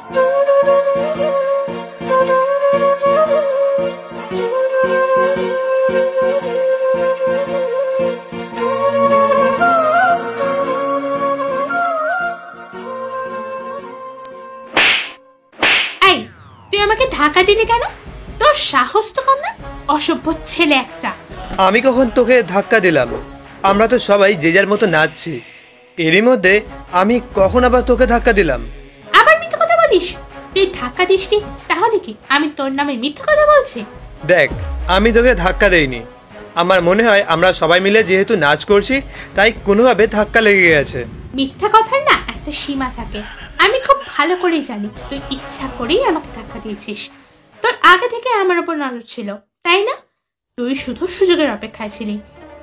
আমাকে ধাক্কা দিলি কেন? তোর সাহস তো কম না, অসভ্য ছেলে একটা। আমি কখন তোকে ধাক্কা দিলাম? আমরা তো সবাই যে যার মতো নাচছি, এরই মধ্যে আমি কখন আবার তোকে ধাক্কা দিলাম? আবার মিথ্যা কথা বলিস? তুই ধাক্কা দিসনি, তাহলে কি আমি তোর নামে মিথ্যা কথা বলছি? দেখ, আমি তোকে ধাক্কা দেইনি। আমার মনে হয় আমরা সবাই মিলে যেহেতু নাচ করছি, তাই কোনোভাবে ধাক্কা লেগে গেছে। মিথ্যা কথার না একটা সীমা থাকে, আমি খুব ভালো করেই জানি। তুই ইচ্ছা করেই আমাকে ধাক্কা দিয়েছিস। তোর আগে থেকে আমার উপর নজর ছিল, তাই না? তুই শুধু সুযোগের অপেক্ষায় ছিলি।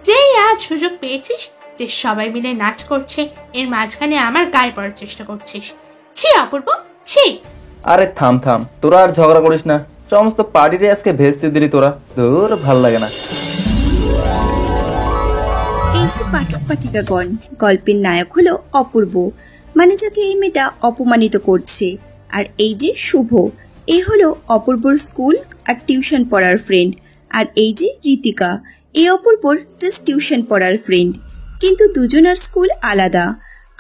যেই আজ সুযোগ পেয়েছিস যে সবাই মিলে নাচ করছে, এর মাঝখানে আমার গায়ে পড়ার চেষ্টা করছিস। ছি অপূর্ব, ছি। আরে থাম থাম, তোরা আর ঝগড়া করিস না। সমস্ত পার্টিতে আজকে ভেস্তে দিলি তোরা, তোর ভাল লাগে না। এই যে পাঠক পাঠিকাগণ, গল্পের নায়ক হলো অপূর্ব, মানে যাকে এই মেয়েটা অপমানিত করছে। আর এই যে শুভ, এ হলো অপূর্বর স্কুল আর টিউশন পড়ার ফ্রেন্ড। আর এই যে ঋতিকা, এ অপূর্বর জাস্ট টিউশন পড়ার ফ্রেন্ড, কিন্তু দুজনার স্কুল আলাদা।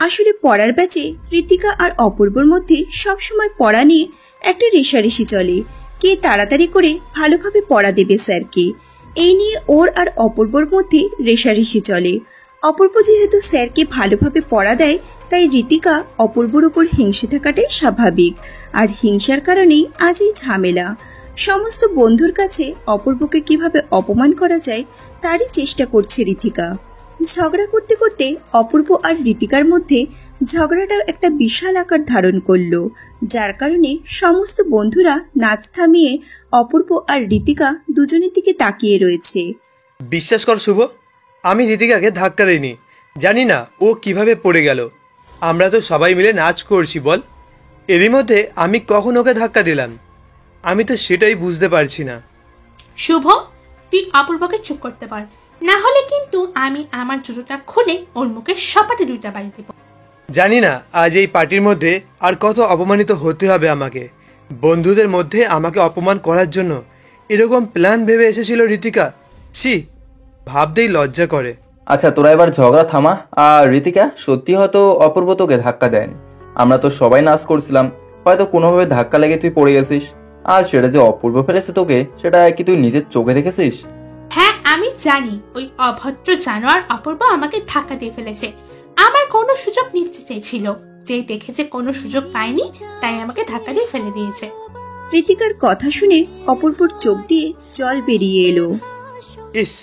আসলে পড়ার ব্যাচে ঋতিকা আর অপূর্বর মধ্যে সবসময় পড়া নিয়ে একটা রেষারেষি চলে, কে তাড়াতাড়ি করে ভালোভাবে পড়া দেবে স্যারকে। এই নিয়ে ওর আর অপূর্বর মধ্যে রেষারেষি চলে। অপূর্ব যেহেতু স্যারকে ভালোভাবে পড়া দেয়, তাই ঋতিকা অপূর্বর উপর হিংসে থাকাটাই স্বাভাবিক। আর হিংসার কারণেই আজ এই ঝামেলা। সমস্ত বন্ধুর কাছে অপূর্বকে কিভাবে অপমান করা যায় তারই চেষ্টা করছে ঋতিকা। ঝগড়া করতে করতে অপূর্ব আর ঋতিকার মধ্যে ঝগড়াটা একটা বিশাল আকার ধারণ করলো, যার কারণে সমস্ত বন্ধুরা নাচ থামিয়ে অপূর্ব আর ঋতিকা দুজনের দিকে তাকিয়ে রয়েছে। বিশ্বাস কর শুভ, আমি ঋতিকাকে ধাক্কা দিইনি। জানি না ও কিভাবে পড়ে গেল। আমরা তো সবাই মিলে নাচ করছি বল, এরই মধ্যে আমি কখন ওকে ধাক্কা দিলাম? আমি তো সেটাই বুঝতে পারছি না। শুভ, তুই অপূর্বকে চুপ করতে পার, না হলে কিন্তু আমি আমার জুতোটা খুলে ওর মুখে সপাটে দুইটা বাড়ি দেব। জানি না আজ এই পার্টির মধ্যে আর কত অপমানিত হতে হবে আমাকে। বন্ধুদের মধ্যে আমাকে অপমান করার জন্য এরকম প্ল্যান ভেবে এসেছিল ঋতিকা। ছি, ভাবতেই লজ্জা করে। আচ্ছা তোরা এবার ঝগড়া থামা। আর ঋতিকা, সত্যি হয়তো অপূর্ব তোকে ধাক্কা দেয়নি। আমরা তো সবাই নাচ করছিলাম, হয়তো কোনোভাবে ধাক্কা লেগে তুই পড়ে গেছিস। আর সেটা যে অপূর্ব ফেলেছে তোকে, সেটা কি তুই নিজের চোখে দেখেছিস? হ্যাঁ, আমি জানি ওই অভদ্র জানোয়ার অপূর্ব আমাকে ধাক্কা দিয়ে ফেলেছে। আমার কোনো সুযোগ নিতে চেয়েছিল, যেই দেখেছে কোনো সুযোগ পায়নি, তাই আমাকে ধাক্কা দিয়ে ফেলে দিয়েছে। ঋতিকার কথা শুনে অপূর্বর চোখ দিয়ে জল বেরিয়ে এলো। ইস,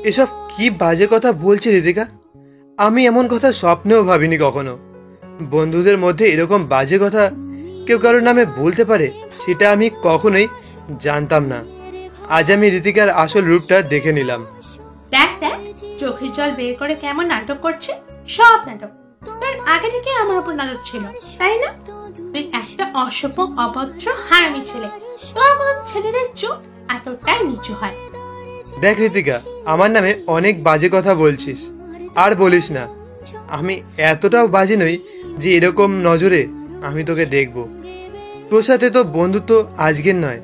এসব কি বাজে কথা বলছে ঋতিকা। আমি এমন কথা স্বপ্নেও ভাবিনি কখনো। বন্ধুদের মধ্যে এরকম বাজে কথা কেউ কারোর নামে বলতে পারে, সেটা আমি কখনোই জানতাম না। আজ আমি ঋতিকার আসল রূপটা দেখে নিলাম। দেখ দেখ, চোখের জল বের করে কেমন নাটক করছে। সব নাটক। তোর আগে থেকে আমার উপর নজর ছিল, তাই না? তুই একটা অসভ্য অভদ্র হারামি ছেলে। তোর মতন ছেলেদের চোখ এতটাই নিচু হয়। দেখ ঋতিকা, আমার নামে অনেক বাজে কথা বলছিস, আর বলিস না। আমি এতটাও বাজে নই যে এরকম নজরে আমি তোকে দেখব। তোর সাথে তো বন্ধুত্ব আজকের নয়,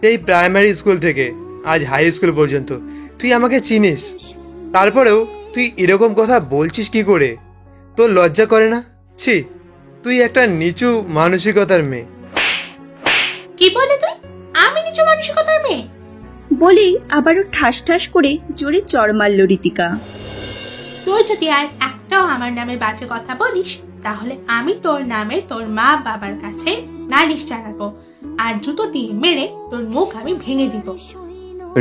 সেই প্রাইমারি স্কুল থেকে আজ হাই স্কুল পর্যন্ত তুই আমাকে চিনিস। তারপরেও তুই এরকম কথা বলছিস কি করে? তোর লজ্জা করে না? ছি, তুই একটা নিচু মানসিকতার মেয়ে। কি বলে তুই? আমি নিচু মানসিকতার মেয়ে? বলেই আবারও ঠাস ঠাস করে জোরে চড় মারল ঋতিকা। তুই যদি আর একটাও আমার নামে বাজে কথা বলিস, তাহলে আমি তোর নামে তোর মা বাবার কাছে নালিশ জানাবো, আর জুতো দিয়ে মেরে তোর মুখ আমি ভেঙে দিব।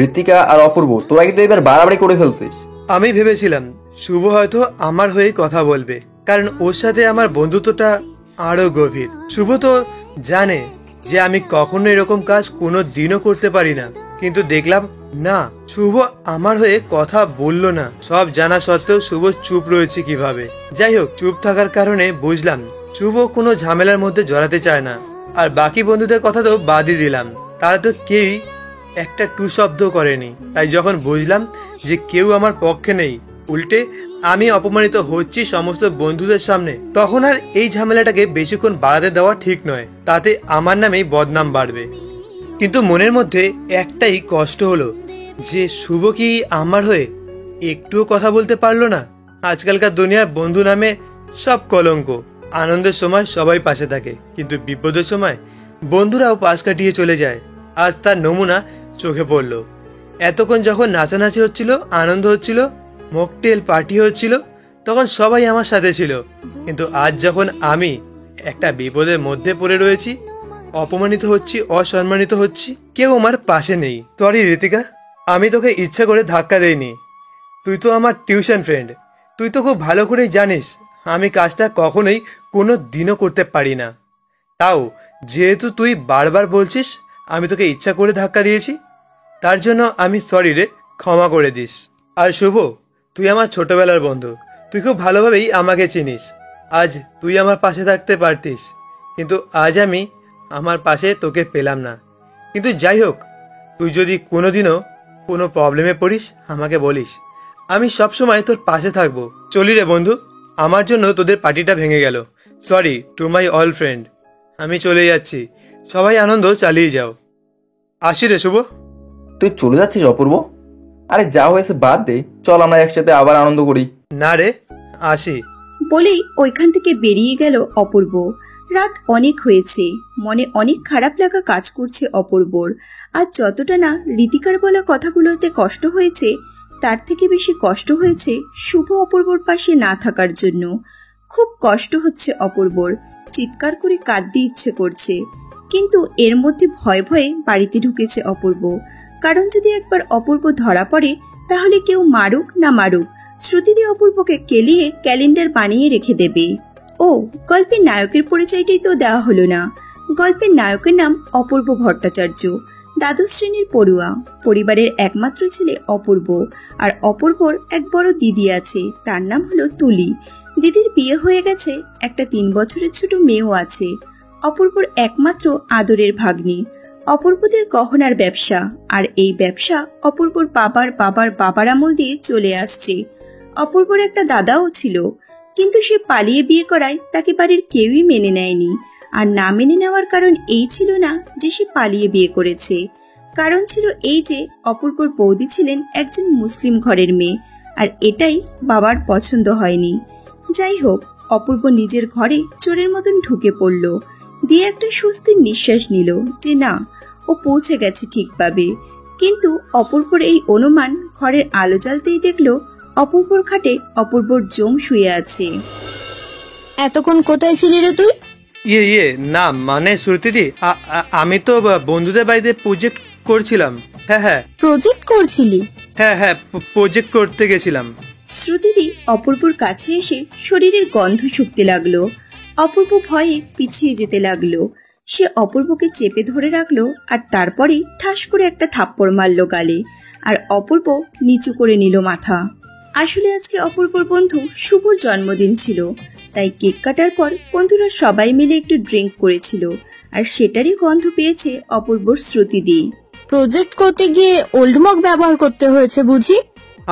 ঋতিকা আর অপূর্ব, তোরা কিন্তু এবার বাড়াবাড়ি করে ফেলছিস। আমি ভেবেছিলাম শুভ হয়তো আমার হয়ে কথা বলবে, কারণ ওর সাথে আমার বন্ধুত্বটা আরো গভীর। শুভ তো জানে যে আমি কখনো এরকম কাজ কোনো দিনও করতে পারি না, কিন্তু দেখলাম না, শুভ আমার হয়ে কথা বলল না। সব জানা সত্ত্বেও শুভ চুপ রয়েছে কিভাবে? যাই হোক, চুপ থাকার কারণে বুঝলাম শুভ কোনো ঝামেলার মধ্যে জড়াতে চায় না। আর বাকি বন্ধুদের কথা তো বাদই দিলাম, তারা তো কেউই একটা টু শব্দ করেনি। তাই যখন বুঝলাম যে কেউ আমার পক্ষে নেই, উল্টে আমি অপমানিত হচ্ছি সমস্ত বন্ধুদের সামনে, তখন আর এই ঝামেলাটাকে বেশিক্ষণ বাড়াতে দেওয়া ঠিক নয়, তাতে আমার নামেই বদনাম বাড়বে। কিন্তু মনের মধ্যে একটাই কষ্ট হলো যে শুভ কি আমার হয়ে একটুও কথা বলতে পারলো না। আজকালকার দুনিয়ার বন্ধু নামে সব কলঙ্ক। আনন্দের সময় সবাই পাশে থাকে, কিন্তু বিপদের সময় বন্ধুরাও পাশ কাটিয়ে চলে যায়। আজ তার নমুনা চোখে পড়ল। এতক্ষণ যখন নাচানাচি হচ্ছিল, আনন্দ হচ্ছিল, মকটেল পার্টি হচ্ছিল, তখন সবাই আমার সাথে ছিল। কিন্তু আজ যখন আমি একটা বিপদের মধ্যে পড়ে রয়েছি, অপমানিত হচ্ছি, অসম্মানিত হচ্ছি, কেউ আমার পাশে নেই। সরি ঋতিকা, আমি তোকে ইচ্ছা করে ধাক্কা দেইনি। তুই তো আমার টিউশন ফ্রেন্ড, তুই তো খুব ভালো করেই জানিস আমি কাজটা কখনোই কোনো দিনও করতে পারি না। তাও যেহেতু তুই বারবার বলছিস আমি তোকে ইচ্ছা করে ধাক্কা দিয়েছি, তার জন্য আমি সরি রে, ক্ষমা করে দিস। আর শুভ, তুই আমার ছোটবেলার বন্ধু, তুই খুব ভালোভাবেই আমাকে চিনিস। আজ তুই আমার পাশে থাকতে পারতিস, কিন্তু আজ আমি আমার পাশে তোকে পেলাম না। কিন্তু যাই হোক, তুই যদি কোনোদিনও কোনো প্রবলেমে পড়িস আমাকে বলিস, আমি সবসময় তোর পাশে থাকবো। চলি রে বন্ধু, আমার জন্য তোদের পার্টিটা ভেঙে গেল। Sorry to my all friend, আমি চলে যাচ্ছি, সবাই আনন্দ চালিয়ে যাও। আসি রে শুভ। তুই চলে যাচ্ছিস অপূর্ব? আরে যা হয়েছে বাদ দে, চল আমরা একসাথে আবার আনন্দ করি। না রে, আসি। বলেই ওইখান থেকে বেরিয়ে গেল অপূর্ব। রাত অনেক হয়েছে, মনে অনেক খারাপ লাগা কাজ করছে অপূর্বর। আর যতটা না ঋতিকার বলা কথাগুলোতে কষ্ট হয়েছে, তার থেকে বেশি কষ্ট হয়েছে শুভ অপূর্বর পাশে না থাকার জন্য। খুব কষ্ট হচ্ছে অপূর্বর, চিৎকার করে কাঁদতে ইচ্ছে করছে। কিন্তু এর মধ্যে ভয়ে ভয়ে বাড়িতে ঢুকেছে অপূর্ব। কারণ যদি একবার অপূর্ব ধরা পড়ে, তাহলে কেউ মারুক না মারুক, শ্রুতিদি অপূর্বকে কেলিয়ে ক্যালেন্ডার বানিয়ে রেখে দেবে। ও, গল্পের নায়কের পরিচয়টাই তো দেওয়া হলো না। গল্পের নায়কের নাম অপূর্ব ভট্টাচার্য, দ্বাদশ শ্রেণীর পড়ুয়া, পরিবারের একমাত্র ছেলে অপূর্ব। আর অপূর্বর এক বড় দিদি আছে, তার নাম হলো তুলি। দিদির বিয়ে হয়ে গেছে, একটা 3 বছরের ছোট মেয়েও আছে। অপূর্বর একমাত্র আদরের ভাগ্নি। অপূর্বদের গহনার ব্যবসা, আর এই ব্যবসা অপূর্বর বাবার আমল দিয়ে চলে আসছে। অপূর্বর একটা দাদাও ছিল, কিন্তু সে পালিয়ে বিয়ে করায় তাকে বাড়ির কেউই মেনে নেয়নি। আর না মেনে নেওয়ার কারণ এই ছিল না যে সে পালিয়ে বিয়ে করেছে, কারণ ছিল এই যে অপূর্বর বৌদি ছিলেন একজন মুসলিম ঘরের মেয়ে, আর এটাই বাবার পছন্দ হয়নি। যাই হোক, অপূর্ব নিজের ঘরে চোরের মতন ঢুকে পড়ল, দিয়ে একটা স্বস্তির নিঃশ্বাস নিল যে না, ও পৌঁছে গেছে ঠিকভাবে। কিন্তু অপূর্বর এই অনুমান ঘরের আলো জ্বালতেই দেখলো অপূর্বর খাটে অপূর্বর জম শুয়ে আছে। এতক্ষণ কোথায় ছিলি রে তুই? না মানে শ্রুতিদি, আমি তো বন্ধুদের বাড়িতে প্রজেক্ট করছিলাম। হ্যাঁ, প্রজেক্ট করছিলি? হ্যাঁ, প্রজেক্ট করতে গেছিলাম। শ্রুতিদি অপূর্বর কাছে এসে শরীরের গন্ধ শুকতে লাগলো। অপূর্ব ভয়ে পিছিয়ে যেতে লাগলো। সে অপূর্বকে চেপে ধরে রাখলো, আর তারপরে ঠাস করে একটা থাপ্পড় মারলো গালে। আর অপূর্ব নিচু করে নিল মাথা। আসলে আজকে অপূর্বর বন্ধু শুভর জন্মদিন ছিল, তাই কেক কাটার পর বন্ধুরা সবাই মিলে একটু ড্রিঙ্ক করেছিল, আর সেটারই গন্ধ পেয়েছে অপূর্বর শ্রুতিদি। প্রজেক্ট করতে গিয়ে ওল্ড মগ ব্যবহার করতে হয়েছে বুঝি?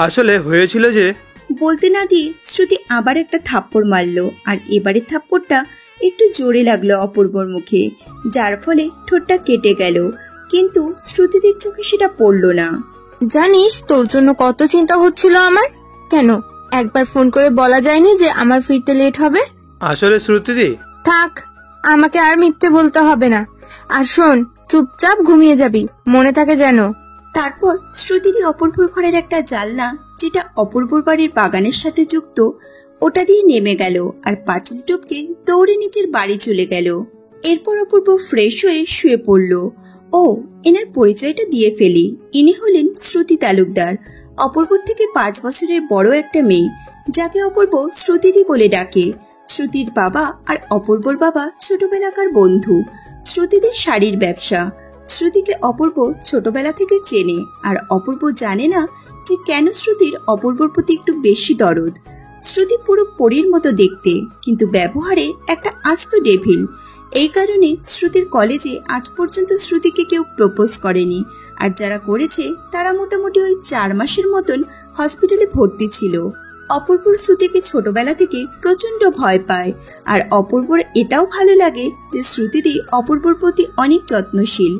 আসলে হয়েছিল যে, বলতে না দিয়ে শ্রুতি আবার একটা থাপ্পড় মারলো, আর এবারের থাপ্পড়টা একটু জোরে লাগলো অপূর্বর মুখে, যার ফলে ঠোঁটটা কেটে গেল। কিন্তু শ্রুতিদের চোখে সেটা পড়লো না। জানিস তোর জন্য কত চিন্তা হচ্ছিল আমার। কেন একবার ফোন করে বলা যায়নি যে আমার ফিরতে লেট হবে? আসলে শ্রুতিদি, থাক, আমাকে আর মিথ্যে বলতে হবে না। আর শোন, চুপচাপ ঘুমিয়ে যাবি, মনে থাকে যেন। তারপর শ্রুতিদি অপূর্বর ঘরের একটা জানলা, যেটা অপূর্বর বাড়ির বাগানের সাথে যুক্ত, ওটা দিয়ে নেমে গেল, আর পাঁচিল টপকে দৌড়ে নিচের বাড়ি চলে গেল। এরপর অপূর্ব ফ্রেশ হয়ে শুয়ে পড়ল। ও, এনার পরিচয়টা দিয়ে ফেলি। ইনি হলেন শ্রুতি তালুকদার, অপূর্বর থেকে 5 বছরের বড় একটা মেয়ে, যাকে অপূর্ব শ্রুতিদি বলে ডাকে। শ্রুতির বাবা আর অপূর্বর বাবা ছোটবেলাকার বন্ধু। শ্রুতিদের শাড়ির ব্যবসা। শ্রুতিকে অপূর্ব ছোটবেলা থেকে চেনে, আর অপূর্ব জানে না যে কেন শ্রুতির অপূর্বর প্রতি একটু বেশি দরদ। শ্রুতি পুরো পরীর মতো দেখতে, কিন্তু ব্যবহারে একটা আস্ত ডেভিল। এই কারণে শ্রুতির কলেজে আজ পর্যন্ত শ্রুতিকে কেউ প্রপোজ করেনি, আর যারা করেছে তারা মোটামুটি ওই 4 মাসের মতন হসপিটালে ভর্তি ছিল। অপূর্বর শ্রুতিকে ছোটবেলা থেকে প্রচন্ড ভয় পায়। আর অপূর্বর এটাও ভালো লাগে যে শ্রুতিদি অপূর্বর প্রতি অনেক যত্নশীল।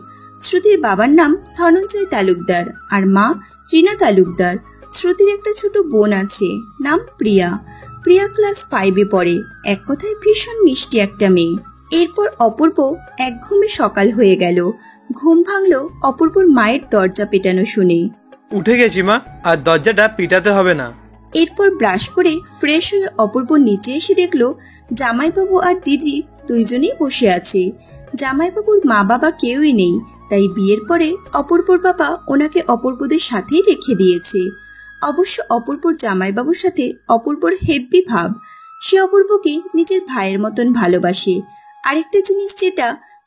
শ্রুতির বাবার নাম ধনঞ্জয় তালুকদার আর মা রীনা তালুকদার। শ্রুতির একটা ছোট বোন আছে, নাম প্রিয়া। প্রিয়া ক্লাস 5-এ পড়ে। এক কথায় ভীষণ মিষ্টি একটা মেয়ে। এরপর অপূর্ব এক ঘুমে সকাল হয়ে গেল। ঘুম ভাঙলো অপূর্বর মায়ের দরজা পেটানো শুনে। উঠে গেছি মা, আর দরজাটা পিটাতে হবে না। এরপর ব্রাশ করে ফ্রেশ হয়ে অপূর্ব নিচে এসে দেখলো জামাইবাবু আর দিদি দুইজনেই বসে আছে। জামাইবাবুর মা বাবা কেউই নেই, তাই বিয়ের পরে অপূর্বর বাবা ওনাকে অপূর্বদের সাথেই রেখে দিয়েছে। অবশ্য অপূর্বর জামাইবাবুর সাথে অপূর্বর হেব্বি ভাব। সে অপূর্বকে নিজের ভাইয়ের মতন ভালোবাসে। আরেকটা জিনিস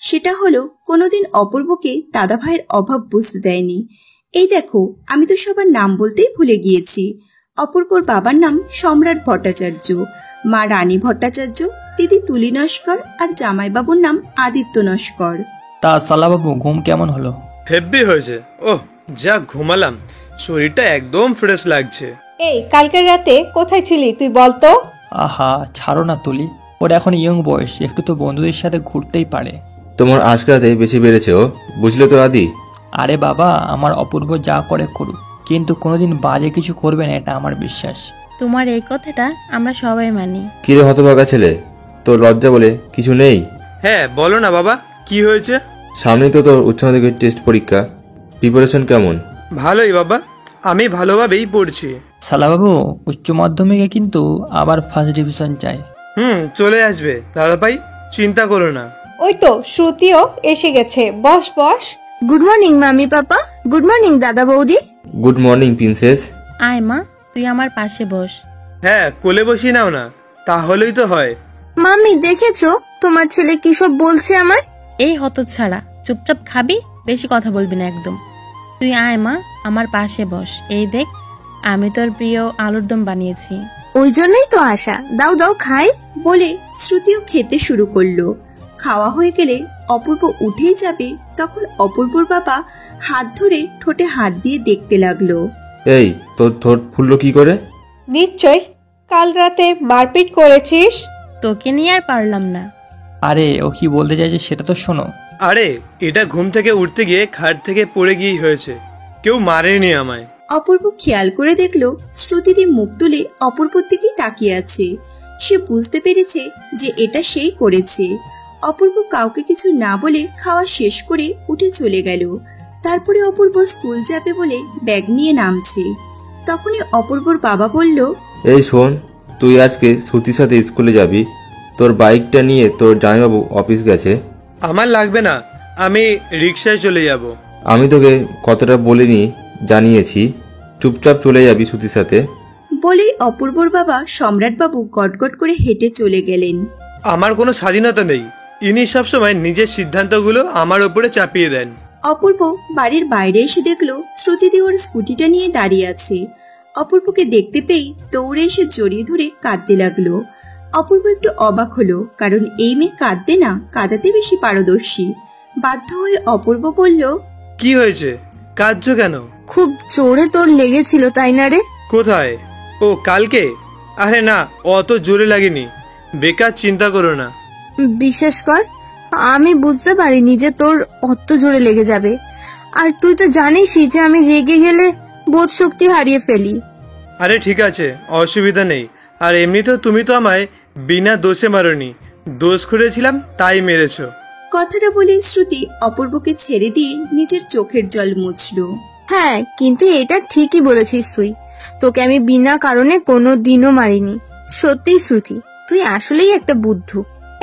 সেটা হলো কোনোদিন অপূর্বকে দাদা ভাইয়ের অভাব বুঝতে দেয়নি। এই দেখো, আমি তো সবার নাম বলতেই ভুলে গিয়েছি। অপূর্বর বাবার নাম সম্রাট ভট্টাচার্য, মা রানী ভট্টাচার্য, দিদি তুলি নস্কর আর জামাইবাবুর নাম আদিত্য নস্কর। তা সালাবাবু, ঘুম কেমন হলো? হেব্বি হয়েছে। ওহ, যা ঘুমালাম, শরীরটা একদম ফ্রেশ লাগছে। এই কালকের রাতে কোথায় ছিলি তুই বলতো? আহা, ছাড়ো না তুলি, ওর এখন ইয়ং বয়স, একটু তো বন্ধুদের সাথে ঘুরতেই পারে। তোমার আজকে রাতে বেশি বেড়েছে ও, বুঝলে তো আদি? আরে বাবা, আমার অপূর্ব যা করে করুক, কিন্তু কোনোদিন বাজে কিছু করবে না, এটা আমার বিশ্বাস। তোমার এই কথাটা আমরা সবাই মানি। কিরে হতভাগা ছেলে, তোর লজ্জা বলে কিছু নেই? হ্যাঁ বলো না বাবা, কি হয়েছে? সামনেই তো তোর উচ্চ মাধ্যমিকের টেস্ট পরীক্ষা, প্রিপারেশন কেমন? ভালোই বাবা, আমি ভালোভাবেই পড়ছি। সালাবাবু, উচ্চ মাধ্যমিকে কিন্তু আবার ফার্স্ট ডিভিশন চাই। চলে আসবে দাদাভাই, চিন্তা করো না। ওই তো শ্রুতিও এসে গেছে। বস বস। গুড মর্নিং মামি পাপা। গুড মর্নিং দাদা বৌদি। Good morning princess. আয় মা, তুই আমার পাশে বস। হ্যাঁ, কোলে বসিয়ে নাও না, তাহলেই তো হয়। মামি দেখেছো তোমার ছেলে কি সব বলছে আমায়? এই হতচ্ছাড়া, চুপচাপ খাবি, বেশি কথা বলবি না একদম। তুই আয় মা, আমার পাশে বস। এই দেখ, আমি তোর প্রিয় আলুর দম বানিয়েছি। ওই জন্যই তো আশা। দাও দাও খাই। বলে শ্রুতিও খেতে শুরু করলো। খাওয়া হয়ে গেলে অপূর্ব উঠেই যাবে, তখন অপূর্বর বাবা হাত ধরে ঠোঁটে হাত দিয়ে দেখতে লাগলো। এই, তোর ঠোঁট ফুললো কি করে? নিশ্চয় কাল রাতে মারপিট করেছিস। তোকে নিয়ে আর পারলাম না। আরে ও কি বলতে চাইছে সেটা তো শোনো। আরে এটা ঘুম থেকে উঠতে গিয়ে খাট থেকে পড়ে গিয়েই হয়েছে, কেউ মারেনি আমায়। অপূর্ব খেয়াল করে দেখলো শ্রুতিদি মুখ তুলে অপূর্বর দিকেই তাকিয়ে আছে। সে বুঝতে পেরেছে যে এটা সেই করেছে। অপূর্ব কাউকে কিছু না বলে খাওয়া শেষ করে উঠে চলে গেল। তারপরে অপূর্ব স্কুল যাবে বলে ব্যাগ নিয়ে নামছে। তখনই অপূর্বর বাবা বলল, এই শোন, তুই আজকে শ্রুতির সাথে স্কুলে যাবি। তোর বাইকটা নিয়ে তোর জামাইবাবু অফিস গেছে। আমার লাগবে না, আমি রিক্সায় চলে যাব। আমি তোকে কতটা বলিনি, জানিয়েছি। চুপচাপ চলে যাবি শ্রুতির সাথে। বলেই অপূর্বর বাবা সম্রাটবাবু গটগট করে হেঁটে চলে গেলেন। আমার কোনো স্বাধীনতা নেই, ইনি সবসময় নিজের সিদ্ধান্তগুলো আমার উপরে চাপিয়ে দেন। অপূর্ব বাড়ির বাইরে এসে দেখলো শ্রুতিদি ওর স্কুটিটা নিয়ে দাঁড়িয়ে আছে। অপূর্বকে দেখতে পেয়ে দৌড়ে এসে জড়িয়ে ধরে কাঁদতে লাগলো। অপূর্ব একটু অবাক হলো, কারণ এই মেয়ে কাঁদতে না কাঁদাতে বেশি পারদর্শী। বাধ্য হয়ে অপূর্ব বলল, কি হয়েছে, কাঁদছো কেন? খুব জোরে তোর লেগেছিল তাই না রে? কোথায়? ও কালকে? আরে না, অত জোরে লাগেনি, বেকার চিন্তা করো না। বিশ্বাস কর, আমি বুঝতে পারিনি যে তোর অত জোরে লেগে যাবে। আর তুই তো জানিসই যে আমি রেগে গেলে বোধ শক্তি হারিয়ে ফেলি। আরে ঠিক আছে, অসুবিধা নেই। আর এমনিতেও তুমি তো আমায় বিনা দোষে মারোনি, দোষ করেছিলাম তাই মেরেছো। কথাটা বলে শ্রুতি অপূর্বকে ছেড়ে দিয়ে নিজের চোখের জল মুছলো। হ্যাঁ, কিন্তু এটা ঠিকই বলেছিস তুই। তোকে আমি বিনা কারণে কোনো দিনও মারিনি। সত্যি শ্রুতি, তুই আসলেই একটা বুদ্ধু।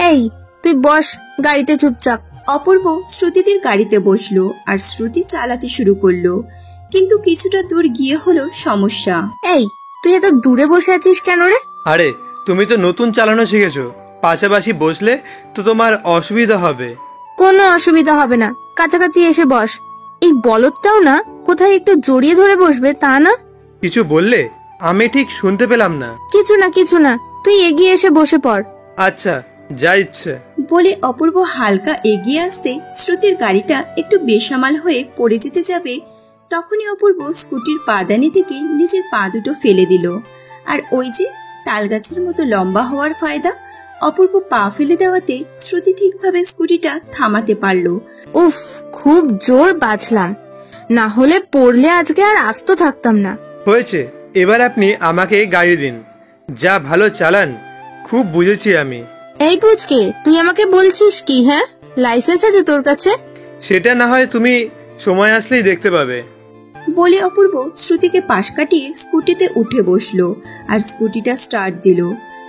এই তুই বস গাড়িতে চুপচাপ। অপূর্ব শ্রুতিদের গাড়িতে বসলো আর শ্রুতি চালাতে শুরু করলো। কিন্তু কিছুটা দূর গিয়ে হলো সমস্যা। এই তুই এত দূরে বসে আছিস কেন রে? আরে তুমি তো নতুন চালানো শিখেছো, পাশাপাশি বসলে তো তোমার অসুবিধা হবে। কোনো অসুবিধা হবে না, কাছাকাছি এসে বস। এই বলদটাও না কোথায় একটু জড়িয়ে ধরে বসবে তা না। কিছু বললে? আমি ঠিক শুনতে পেলাম না। কিছু না, তুই এগিয়ে এসে বসে পড়। আচ্ছা, যা ইচ্ছে। বলে অপূর্ব হালকা এগিয়ে আসতে শ্রুতির গাড়িটা একটু বেসামাল হয়ে পড়ে যেতে যাবে, তখনই অপূর্ব স্কুটির পাদানি থেকে নিজের পা দুটো ফেলে দিল আর ওই যে তালগাছের মতো লম্বা হওয়ার ফায়দা। অপূর্ব পা ফেলে দেওয়াতে শ্রুতি ঠিকভাবে স্কুটিটা থামাতে পারলো। উফ, খুব জোর বাঁচলাম, না হলে পড়লে আজকে আর আস্ত থাকতাম না। হয়েছে, এবার আপনি আমাকে গাড়ি দিন। যা ভালো চালান, খুব বুঝেছি আমি। এই পুচকে, তুই আমাকে বলছিস কি? হ্যাঁ, লাইসেন্স আছে তোর কাছে? সেটা না হয় তুমি সময় আসলেই দেখতে পাবে। বলে অপূর্ব শ্রুতিকে পাশ কাটিয়ে স্কুটিতে উঠে বসলো আর স্কুটিটা স্টার্ট দিল।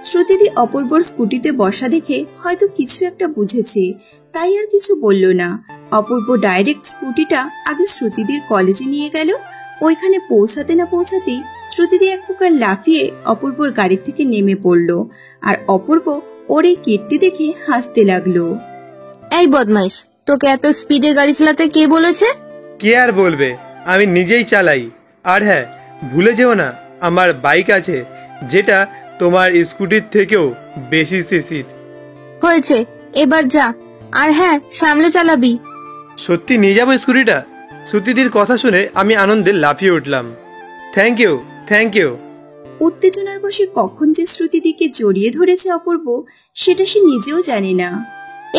শ্রুতিদি অপূর্বর স্কুটিতে বসা দেখে হয়তো কিছু একটা বুঝেছে, তাই আর কিছু বলল না। অপূর্ব ডাইরেক্ট স্কুটিটা আগে শ্রুতিদির কলেজে নিয়ে গেল। ওইখানে পৌঁছাতে না পৌঁছাতেই শ্রুতিদি এক প্রকার লাফিয়ে অপূর্বর গাড়ি থেকে নেমে পড়ল, আর অপূর্ব ওর এই কীর্তি দেখে হাসতে লাগলো। এই বদমাইশ, তোকে এত স্পিডে গাড়ি চালাতে কে বলেছে? কে আর বলবে, আমি নিজেই চালাই। আর হ্যাঁ, ভুলে যেও না আমার বাইক আছে, যেটা তোমার স্কুটির থেকেও বেশি সিসির। হয়েছে, এবার যা। আর হ্যাঁ, সামলে চালাবি। সত্যি নিয়ে যাবো স্কুটিটা? শ্রুতিদির কথা শুনে আমি আনন্দে লাফিয়ে উঠলাম। Thank you, thank you. উত্তেজনার বশে কখন যে শ্রুতিদিকে জড়িয়ে ধরেছে অপূর্ব, সেটা সে নিজেও জানে না।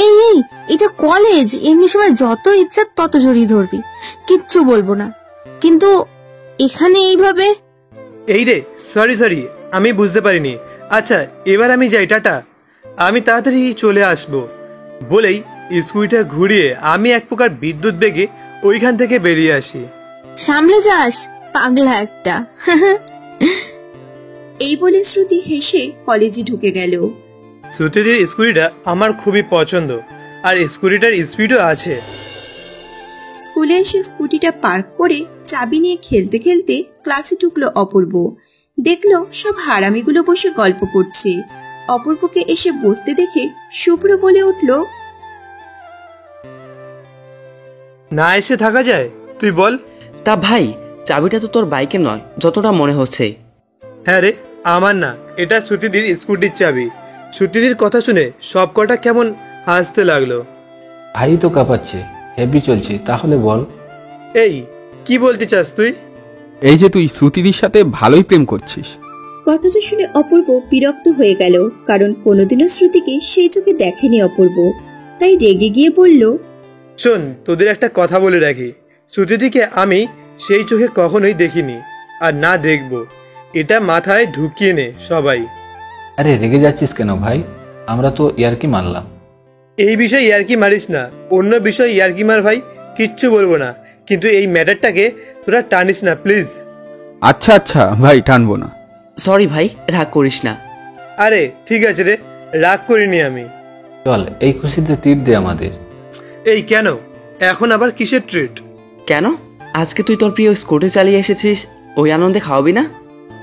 এই এই, এটা কলেজ, এমনি সময় যত ইচ্ছা তত জড়িয়ে ধরবি, কিচ্ছু বলবো না, কিন্তু এখানে এইভাবে। এই রে, সরি, আমি বুঝতে পারিনি। আচ্ছা, এবার আমি যাই, টাটা। আমি তাড়াতাড়ি চলে আসবো। বলেই স্কুটিটা ঘুরিয়ে আমি এক প্রকার বিদ্যুৎ বেগে ওইখান থেকে বেরিয়ে আসি। সামলে যাস, পাগলা একটা। এই বলে শ্রুতি হেসে কলেজে ঢুকে গেল। শ্রুতিদির স্কুটিটা আমার খুবই পছন্দ, আর স্কুটিটার স্পিডও আছে। স্কুলে এসে স্কুটিটা পার্ক করে চাবি নিয়ে খেলতে খেলতে ক্লাসে ঢুকলো অপূর্ব। দেখলো সব হারামিগুলো বসে গল্প করছে। অপূর্বকে এসে বসতে দেখে শুভ্র বলে উঠল, না এসে থাকা যায়? তুই বল। তা ভাই, চাবিটা তো তোর বাইকে নয়, যতটা মনে হচ্ছে। হ্যাঁ রে, আমার না, এটা শ্রুতিদির স্কুটির চাবি। শ্রুতিদির কথা শুনে সব কটা কেমন হাসতে লাগলো। ভাই তো কাঁপাচ্ছে, হেভি চলছে, তাহলে বল। এই, কি বলতে চাস তুই? এই যে তুই শ্রুতিদির সাথে ভালোই প্রেম করছিস। কথাটা শুনে অপূর্ব বিরক্ত হয়ে গেল, কারণ কোনোদিনও শ্রুতিকে সেই চোখে দেখেনি অপূর্ব। তাই রেগে গিয়ে বলল, শোন, তোদের একটা কথা বলে রাখি, শ্রুতিদিকে আমি সেই চোখে কখনোই দেখিনি, আর না দেখব। এটা মাথায় ঢুকিয়ে নে সবাই। আরে রেগে যাচ্ছিস কেন ভাই? আমরা তো ইয়ার্কি মারলাম। এই বিষয়ে ইয়ার্কি মারিস না, অন্য বিষয় ইয়ার্কি মার ভাই, কিচ্ছু বলবো না, কিন্তু এই ম্যাটারটাকে তোরা টানিস না প্লিজ। আচ্ছা ভাই, টানবো না। সরি ভাই, রাগ করিস না। আরে ঠিক আছে রে, রাগ করিনি আমি। চল, এই খুশিতে ট্রিট দে আমাদের। এই কেন, এখন আবার কিসের ট্রিট? কেন, আজকে তুই তোর প্রিয় স্কুটি চালিয়ে এসেছিস, ওই আনন্দে খাওয়াবি না?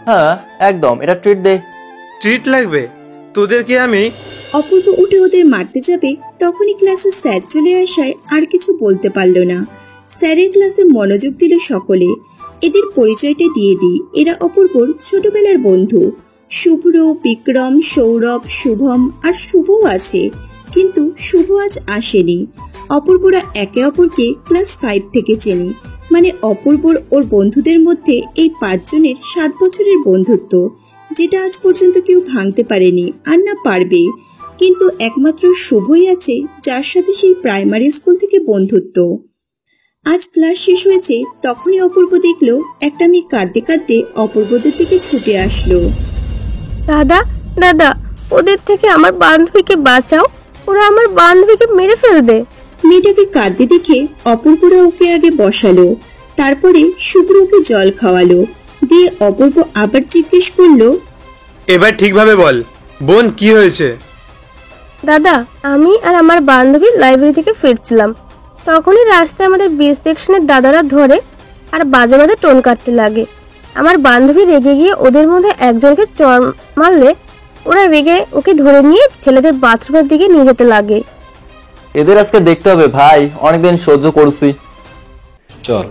হ্যাঁ একদম, এটা ট্রিট দে। ট্রিট লাগবে তোদেরকে আমি। অপূর্ব উঠে ওদের মারতে যাবে, তখনই ক্লাসে স্যার চলে আসায় আর কিছু বলতে পারল না। স্যারের ক্লাসে মনোযোগ দিল সকলে। এদের পরিচয়টা দিয়ে দিই, এরা অপূর্বর ছোটবেলার বন্ধু। শুভ্র, বিক্রম, সৌরভ, শুভম আর শুভও আছে, কিন্তু শুভ আজ আসেনি। অপূর্বরা একে অপরকে ক্লাস 5 থেকে চেনে, মানে অপূর্বর ওর বন্ধুদের মধ্যে এই 5 জনের 7 বছরের বন্ধুত্ব, যেটা আজ পর্যন্ত কেউ ভাঙতে পারেনি আর না পারবে। কিন্তু একমাত্র শুভই আছে যার সাথে সেই প্রাইমারি স্কুল থেকে বন্ধুত্ব। আজ ক্লাস শেষ হয়েছে, তখনই অপূর্ব দেখলো একটা মেয়ে কাঁদতে কাঁদতে অপূর্বদের দিকে ছুটে আসলো। দাদা দাদা, ওদের থেকে আমার বান্ধবীকে বাঁচাও, ওরা আমার বান্ধবীকে মেরে ফেলবে। মেয়েটাকে কাঁদতে দেখে অপূর্বরা ওকে আগে বসালো, তারপরে শুভ্র ওকে জল খাওয়ালো, দিয়ে অপূর্ব আবার জিজ্ঞেস করলো, এবার ঠিকভাবে বল বোন, কি হয়েছে? দাদা, আমি আর আমার বান্ধবী লাইব্রেরি থেকে ফিরছিলাম, তখনই রাস্তায় আমাদের বি সেকশনের দাদারা ধরে আর বাজে বাজে টোন কাটতে লাগে। আমার বান্ধবী রেগে গিয়ে ওদের মধ্যে একজনকে চড় মারলে ওরা রেগে ওকে ধরে নিয়ে ছেলেদের বাথরুমের দিকে নিয়ে যেতে লাগে। এদের আজকে দেখতে হবে ভাই, অনেকদিন সহ্য করছি। চল।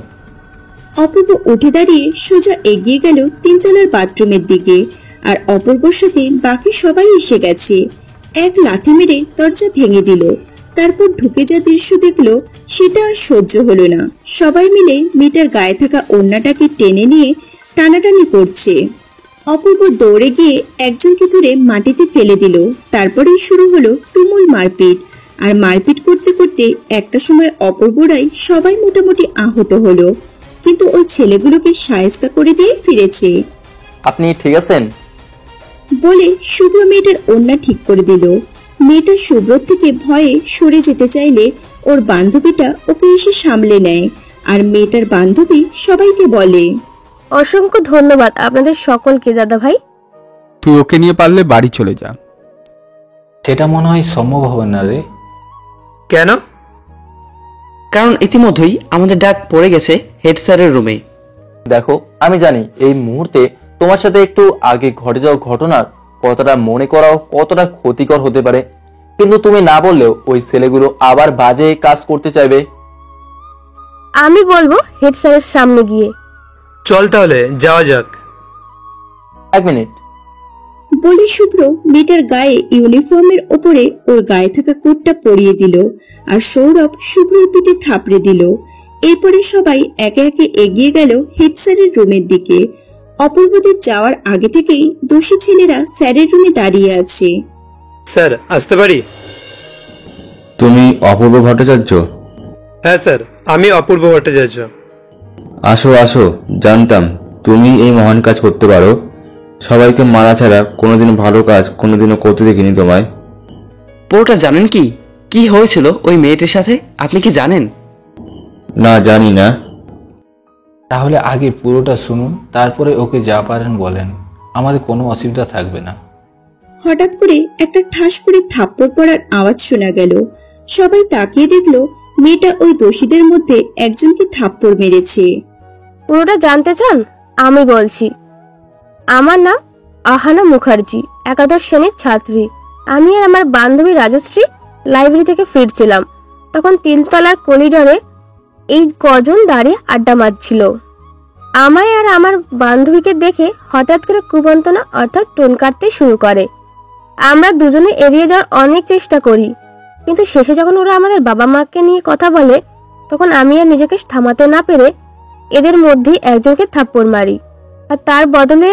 অপূর্ব উঠে দাঁড়িয়ে সোজা এগিয়ে গেল 3 তলার বাথরুমের দিকে, আর অপূর্বর সাথে বাকি সবাই এসে গেছে। এক লাথি মেরে দরজা ভেঙে দিল, তারপর ঢুকে যা দৃশ্য দেখলো সেটা আর সহ্য হলো না। সবাই মিলে মেয়েটার গায়ে থাকা ওড়নাটাকে টেনে নিয়ে টানাটানি করছে। অপূর্ব দৌড়ে গিয়ে একজনকে ধরে মাটিতে ফেলে দিল। তারপরেই শুরু হলো তুমুল মারপিট। আর মারপিট করতে করতে একটা সময় অপূর্বরাই সবাই মোটামুটি আহত হলো, কিন্তু ওই ছেলেগুলোকে শায়েস্তা করে দিয়ে ফিরেছে। আপনি ঠিক আছেন? বলে শুভ্র মেয়েটার ওড়না ঠিক করে দিল। মেয়েটা শুভ্রর থেকে ভয়ে সরে যেতে চাইলে ওর বান্ধবীটা ওকে এসে সামলে নেয়। আর মেয়েটার বান্ধবী সবাইকে বলে, অসংখ্য ধন্যবাদ আপনাদের সকলকে দাদা ভাই। তুই ওকে নিয়ে পারলে বাড়ি চলে যা। সেটা মনে হয় সম্ভব হবে না রে। কেন? কারণ ইতিমধ্যেই আমাদের ডাক পড়ে গেছে হেড স্যারের রুমে। দেখো, আমি জানি এই মুহূর্তে তোমার সাথে একটু আগে ঘটে যাওয়া ঘটনার কতটা মনে করাও কতটা ক্ষতিকর হতে পারে, কিন্তু তুমি না বললেও ওই ছেলেগুলো আবার বাজে কাজ করতে চাইবে। আমি বলবো হেড স্যারের সামনে গিয়ে। চল তাহলে যাওয়া যাক। এক মিনিট। বলে শুভ্র মেয়েটার গায়ে ইউনিফর্মের ওপরে ওর গায়ে থাকা কোটটা পরিয়ে দিল। আর সৌরভ শুভ্রর পিঠে থাপড়ে দিল। এরপরে সবাই একে একে এগিয়ে গেল হেড স্যারের রুমের দিকে। অপূর্বদের যাওয়ার আগে থেকেই দোষী ছেলেরা স্যারের রুমে দাঁড়িয়ে আছে। স্যার, আসতে পারি? তুমি অপূর্ব ভট্টাচার্য? হ্যাঁ স্যার, আমি অপূর্ব ভট্টাচার্য। আসো আসো, জানতাম তুমি এই মহান কাজ করতে পারো। সবাইকে মারা ছাড়া কোনোদিন ভালো কাজ কোনোদিনও করতে দেখিনি তোমায়। পুরোটা জানেন কি? কি হয়েছিল ওই মেয়েটির সাথে আপনি কি জানেন? না, জানি না। তাহলে আগে পুরোটা শুনুন, তারপরে ওকে যা পারেন বলেন, আমাদের কোনো অসুবিধা থাকবে না। হঠাৎ করে একটা ঠাস করে থাপ্পড় পড়ার আওয়াজ শোনা গেল। সবাই তাকিয়ে দেখলো মেয়েটা ওই দোষীদের মধ্যে একজনকে থাপ্পড় মেরেছে। পুরোটা জানতে চান? আমি বলছি। আমার নাম আহানা মুখার্জি, একাদশ শ্রেণীর ছাত্রী। আমি আর আমার বান্ধবী রাজশ্রী লাইব্রেরি থেকে ফিরছিলাম। তখন তিনতলার করিডোরে এই কজন দাঁড়িয়ে আড্ডা মারছিল। আমায় আর আমার বান্ধবীকে দেখে হঠাৎ করে কুবন্তনা অর্থাৎ টোন কাটতে শুরু করে। আমরা দুজনে এড়িয়ে যাওয়ার অনেক চেষ্টা করি, কিন্তু শেষে যখন ওরা আমাদের বাবা মাকে নিয়ে কথা বলে, তখন আমি আর নিজেকে থামাতে না পেরে এদের মধ্যেই একজনকে থাপ্পড় মারি। আর তার বদলে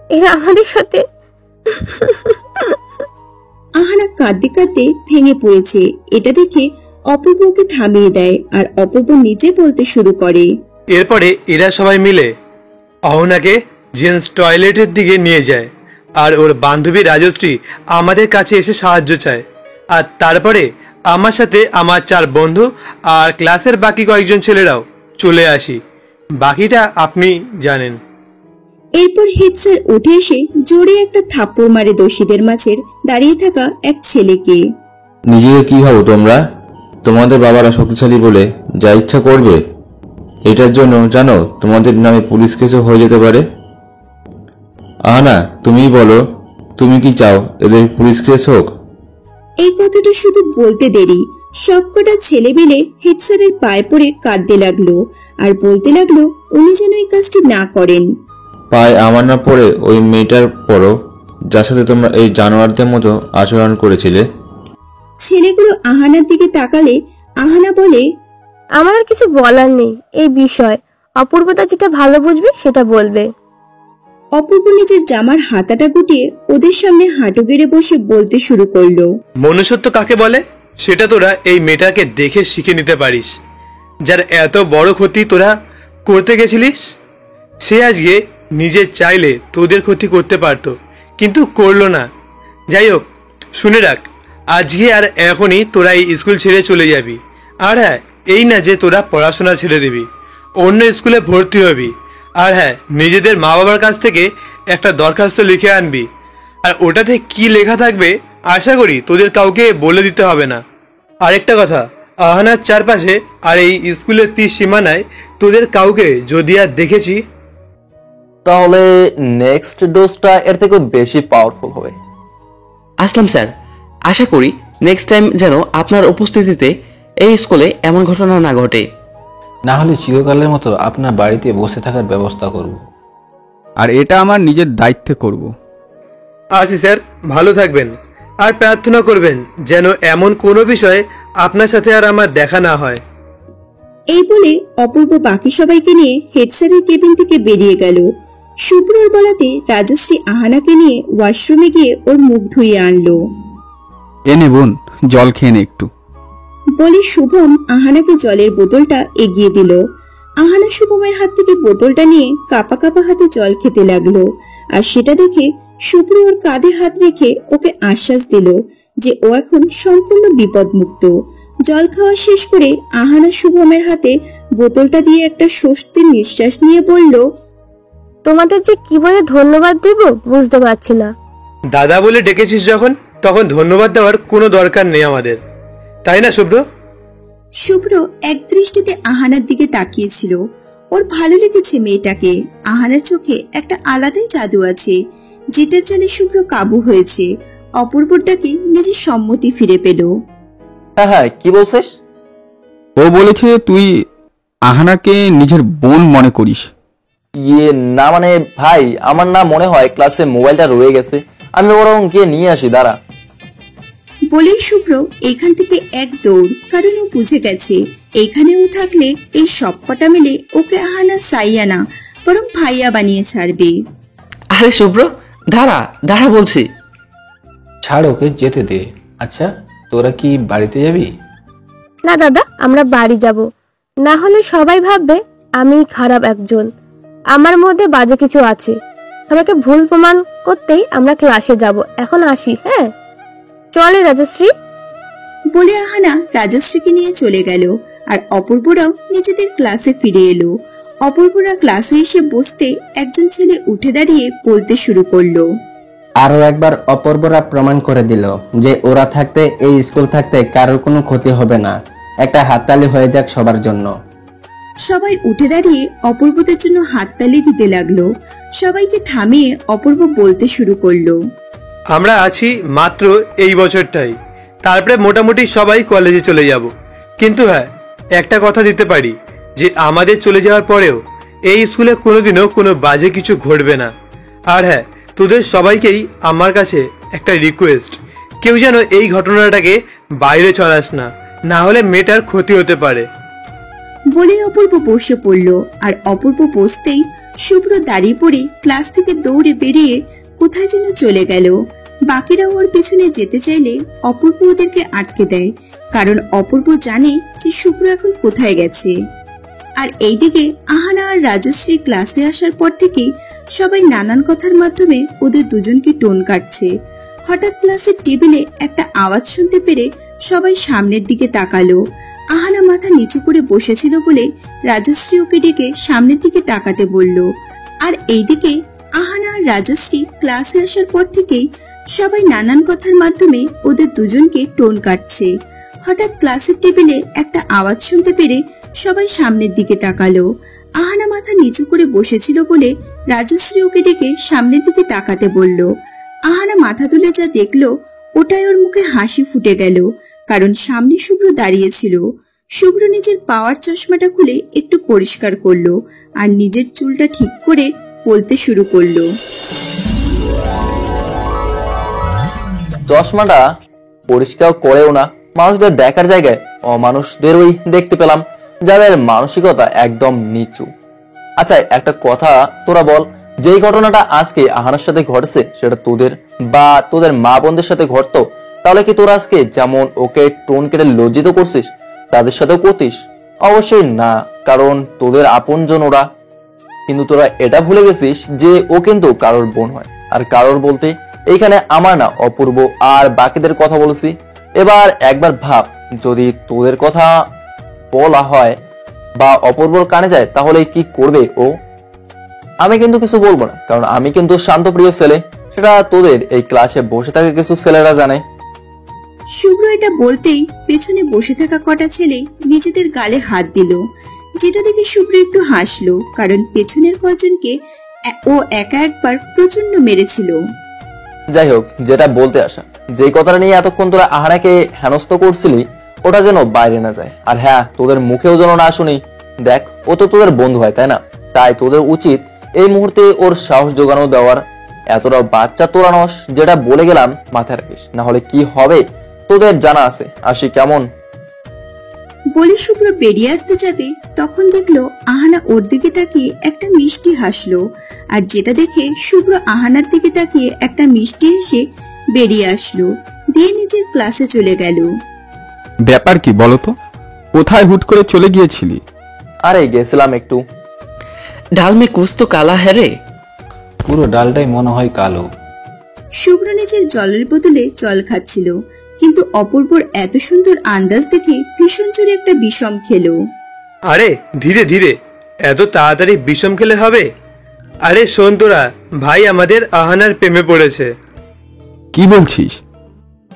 এরা আমাদের সাথে। আহানা কাঁদতে কাঁদতে ভেঙে পড়েছে। এটা দেখে অপূর্বকে থামিয়ে দেয় আর অপূর্ব নিজে বলতে শুরু করে। এরপরে এরা সবাই মিলে অহনাকে জেন্টস টয়লেটের দিকে নিয়ে যায়। আর ওর বান্ধবী রাজশ্রী আমাদের কাছে এসে সাহায্য চায়। আর তারপরে আমার সাথে আমার 4 বন্ধু আর ক্লাসের বাকি কয়েকজন ছেলেরাও চলে আসি। বাকিটা আপনি জানেন। এরপর হেড স্যার উঠে এসে জোরে একটা থাপ্পড় মারে দোষীদের মাঝের দাঁড়িয়ে থাকা এক ছেলেকে। নিজেকে কি ভাবো তোমরা? তোমাদের বাবারা শক্তিশালী বলে যা ইচ্ছা করবে? এটার জন্য জানো তোমাদের নামে পুলিশ কেসও হয়ে যেতে পারে। আহানা, তুমিই বলো, তুমি কি চাও এদের পুলিশ কেস হোক? এই কথাটা শুধু বলতে দেরি সবকটা ছেলে মিলে হেড স্যারের পায়ে পড়ে কাঁদতে লাগলো আর বলতে লাগলো উনি যেন এই কাজটি না করেন। পায়ে আমার না পড়ে ওই মেয়েটার পড়ো, যার সাথে তোমরা এই জানোয়ারদের মতো আচরণ করেছিলে। ছেলেগুলো আহানার দিকে তাকালে আহানা বলে, আমার আর কিছু বলার নেই এই বিষয়। অপূর্বতা যেটা ভালো বুঝবে সেটা বলবে। অপূর্ব নিজের জামার হাতাটা গুটিয়ে ওদের সামনে হাঁটু গেড়ে বসে বলতে শুরু করলো। মনুষ্যত্ব কাকে বলে সেটা তোরা এই মেয়েটাকে দেখে শিখে নিতে পারিস। যার এত বড় ক্ষতি তোরা করতে গেছিলিস, সে আজকে নিজে চাইলে তোদের ক্ষতি করতে পারতো, কিন্তু করলো না। যাই হোক, শুনে রাখ, আজকে আর এখনই তোরা এই স্কুল ছেড়ে চলে যাবি। আর হ্যাঁ, এই না যে তোরা পড়াশোনা ছেড়ে দিবি, অন্য স্কুলে ভর্তি হবি। আর হ্যাঁ, নিজেদের মা বাবার কাছ থেকে একটা দরখাস্ত লিখে আনবি। আর ওটাতে কি লেখা থাকবে আশা করি তোদের কাউকে বলে দিতে হবে না। আরেকটা কথা, আহানার চারপাশে আর এই স্কুলের 30 সীমানায় তোদের কাউকে যদি আর দেখেছি, তাহলে নেক্সট ডোজটা এর থেকে বেশি পাওয়ারফুল হবে। আসলাম স্যার, আশা করি নেক্সট টাইম যেন আপনার উপস্থিতিতে এই স্কুলে এমন ঘটনা না ঘটে। না হলে চিরকালের মতো আপনার বাড়িতে বসে থাকার ব্যবস্থা করব। আর এটা আমার নিজের দায়িত্বে করব। আসি স্যার, ভালো থাকবেন। আর প্রার্থনা করবেন যেন এমন কোনো বিষয়ে আপনার সাথে আর আমার দেখা না হয়। এই বলে অপূর্ব বাকি সবাইকে নিয়ে হেড স্যারের কেবিন থেকে বেরিয়ে গেল। শুভ্রর বলাতে রাজশ্রী আহানাকে নিয়ে ওয়াশরুমে গিয়ে ওর মুখ ধুইয়ে আনলো। এনে বোন জল খেয়ে নে একটু। বলে শুভম আহানাকে জলের বোতলটা এগিয়ে দিল। আহানা শুভমের হাত থেকে বোতলটা নিয়ে কাপা কাপা হাতে জল খেতে লাগলো। আর সেটা দেখে শুভ্র ওর কাঁধে হাত রেখে ওকে আশ্বাস দিল যে ও এখন সম্পূর্ণ বিপদমুক্ত। জল খাওয়া শেষ করে আহানা শুভমের হাতে বোতলটা দিয়ে একটা স্বস্তির নিঃশ্বাস নিয়ে বলল, তোমাদের যে কি বলে ধন্যবাদ দেব বুঝতে পারছি না। দাদা বলে ডেকেছিস যখন, তখন ধন্যবাদ দেওয়ার কোনো দরকার নেই আমাদের, তাই না শুভ্র? শুভ্র এক দৃষ্টিতে আহানার দিকে তাকিয়েছিল। ওর ভালো লেগেছে মেয়েটাকে। আহানার চোখে একটা আলাদাই জাদু আছে, যেটার জালে শুভ্র কাবু হয়েছে। অপূর্বর ডাকে নিজের সম্মতি ফিরে পেল। হ্যাঁ হ্যাঁ, কি বলছিস? ও বলেছে তুই আহানাকে নিজের বোন মনে করিস। ইয়ে না মানে ভাই, আমার না মনে হয় ক্লাসে মোবাইলটা রয়ে গেছে, আমি বরং গিয়ে নিয়ে আসি, দাঁড়া। বলেই শুভ্র এখান থেকে এক দৌড়, কারণ ও বুঝে গেছে এখানেও থাকলে এই সব কটা মিলে ওকে আহানা সাইয়া না বরং ভাইয়া বানিয়ে ছাড়বে। আরে শুভ্র, দাঁড়া দাঁড়া বলছি। ছাড়, ওকে যেতে দে। আচ্ছা, তোরা কি বাড়িতে যাবি? না দাদা, আমরা বাড়ি যাব, না হলে সবাই ভাববে আমি খারাপ একজন, আমার মধ্যে বাজে কিছু আছে। সবাইকে ভুল প্রমাণ করতেই আমরা ক্লাসে যাব। এখন আসি। হ্যাঁ চলে রাজশ্রী। বলে আহানা রাজশ্রীকে নিয়ে চলে গেল। আর অপূর্বরাও নিজেদের ক্লাসে ফিরে এলো। অপূর্বরা ক্লাসে এসে বসতে একজন ছেলে উঠে দাঁড়িয়ে বলতে শুরু করলো, আরো একবার অপূর্বরা প্রমাণ করে দিল যে ওরা থাকতে এই স্কুল থাকতে কারোর কোনো ক্ষতি হবে না। একটা হাততালি হয়ে যাক সবার জন্য। সবাই উঠে দাঁড়িয়ে অপূর্বদের জন্য হাততালি দিতে লাগলো। সবাইকে থামিয়ে অপূর্ব বলতে শুরু করলো, আমরা আছি মাত্র এই বছরটাই, তারপরে মোটামুটি সবাই কলেজে চলে যাব। কিন্তু হ্যাঁ, একটা কথা দিতে পারি যে আমাদের চলে যাওয়ার পরেও এই স্কুলে কোনোদিনও কোনো বাজে কিছু ঘটবে না। আর হ্যাঁ, তোদের সবাইকেই আমার কাছে একটা রিকোয়েস্ট, কেউ যেন এই ঘটনাটাকে বাইরে ছড়াস না, না হলে মেয়েটার ক্ষতি হতে পারে। বলে অপূর্ব বসে পড়ল। আর অপূর্ব বসতেই শুভ্র দাঁড়িয়ে পড়ে ক্লাস থেকে দৌড়ে বেরিয়ে কোথায় যেন চলে গেল। বাকিরা ওর পেছনে যেতে চাইলে অপূর্ব ওদেরকে আটকে দেয়, কারণ অপূর্ব জানে যে শুভ্র এখন কোথায় গেছে। আর এইদিকে আহানা আর রাজশ্রী ক্লাসে আসার পর থেকেই সবাই নানান কথার মাধ্যমে ওদের দুজনকে টোন কাটছে। হঠাৎ ক্লাসের টেবিলে একটা আওয়াজ শুনতে পেরে সবাই সামনের দিকে তাকালো। আহানা মাথা নিচু করে বসেছিল বলে রাজশ্রী ওকে ডেকে সামনের দিকে তাকাতে বলল। আর এইদিকে আহানা আর রাজশ্রী ক্লাসে আসার পর থেকেই সবাই নানান কথার মাধ্যমে ওদের দুজনকে টোন কাটছে। হঠাৎ ক্লাসের টেবিলে একটা আওয়াজ শুনতে পেরে সবাই সামনের দিকে তাকালো। আহানা মাথা নিচু করে বসেছিল বলে রাজশ্রী ওকে ডেকে সামনের দিকে তাকাতে বলল। আহানা মাথা তুলে যা দেখলো ওটাই ওর মুখে হাসি ফুটে গেল, কারণ সামনে শুভ্র দাঁড়িয়েছিল। শুভ্র নিজের পাওয়ার চশমাটা খুলে একটু পরিষ্কার করলো আর নিজের চুলটা ঠিক করে বলতে শুরু করলো, চশমাটা পরিষ্কার করেও না, মানুষদের দেখার জায়গায় অমানুষদেরই দেখতে পেলাম, যাদের মানসিকতা একদম নিচু। আচ্ছা একটা কথা তোরা বল, যেই ঘটনাটা আজকে আহানার সাথে ঘটেছে সেটা তোদের বা তোদের মা বোনদের সাথে ঘটতো, তাহলে কি তোরা আজকে যেমন ওকে টোন কেটে লজ্জিত করছিস তাদের সাথেও করতিস? অবশ্যই না, কারণ তোদের আপনজন ওরা। কিন্তু তোরা এটা ভুলে গেছিস যে ও কিন্তু কারোর বোন হয়, আর কারোর বলতে এইখানে আমার না অপূর্ব আর বাকিদের কথা বলছি। এবার একবার ভাব, যদি তোদের কথা বলা হয় বা অপূর্বর কানে যায় তাহলে কি করবে ও? আমি কিন্তু কিছু বলবো না, কারণ আমি কিন্তু শান্তপ্রিয় ছেলে, সেটা তোদের এই ক্লাসে বসে থাকা কিছু ছেলেরা জানে। শুভ্র এটা বলতেই পেছনে বসে থাকা কটা ছেলে নিজেদের গালে হাত দিল, যেটা দেখে শুভ্র একটু হাসলো, কারণ পেছনের কজনকে ও একা একবার প্রচন্ড মেরেছিল। যাই হোক, যেটা বলতে আসা, যে কথাটা নিয়ে এতক্ষণ তোরা আহানাকে হেনস্থ করছিলি ওটা যেন বাইরে না যায়। আর হ্যাঁ, তোদের মুখেও যেন না শুনি। দেখ, ও তো তোদের বন্ধু হয় তাই না? তাই তোদের উচিত এই মুহূর্তে ওর সাহস যোগানো দেওয়ার। এতটা বাচ্চা তোরা নস, যেটা বলে গেলাম মাথায় রাখিস, না হলে কি হবে তোদের জানা আছে। আসি কেমন? বলে শুভ্র বেরিয়ে আসতে যাবে, তখন দেখলো আহানা ওর দিকে তাকিয়ে একটা মিষ্টি হাসলো। আর যেটা দেখে শুভ্র আহানার দিকে তাকিয়ে একটা মিষ্টি হেসে বেরিয়ে আসলো, দিয়ে নিজের ক্লাসে চলে গেল। ব্যাপার কি বলতো, কোথায় হুট করে চলে গিয়েছিলি? আরে গেছিলাম একটু। ডাল মে কুছ তো কালা হ্যাঁ রে। পুরো ডালটাই মনে হয় কালো। শুভ্র নিজের জলের বোতলে জল খাচ্ছিল, কিন্তু অপূর্বর এত সুন্দর আন্দাজ দেখে ভীষণ জোরে একটা বিষম খেলো। আরে ধীরে ধীরে, এত তাড়াতাড়ি বিষম খেলে হবে? আরে শোন তোরা, ভাই আমাদের আহানার প্রেমে পড়েছে। কি বলছিস?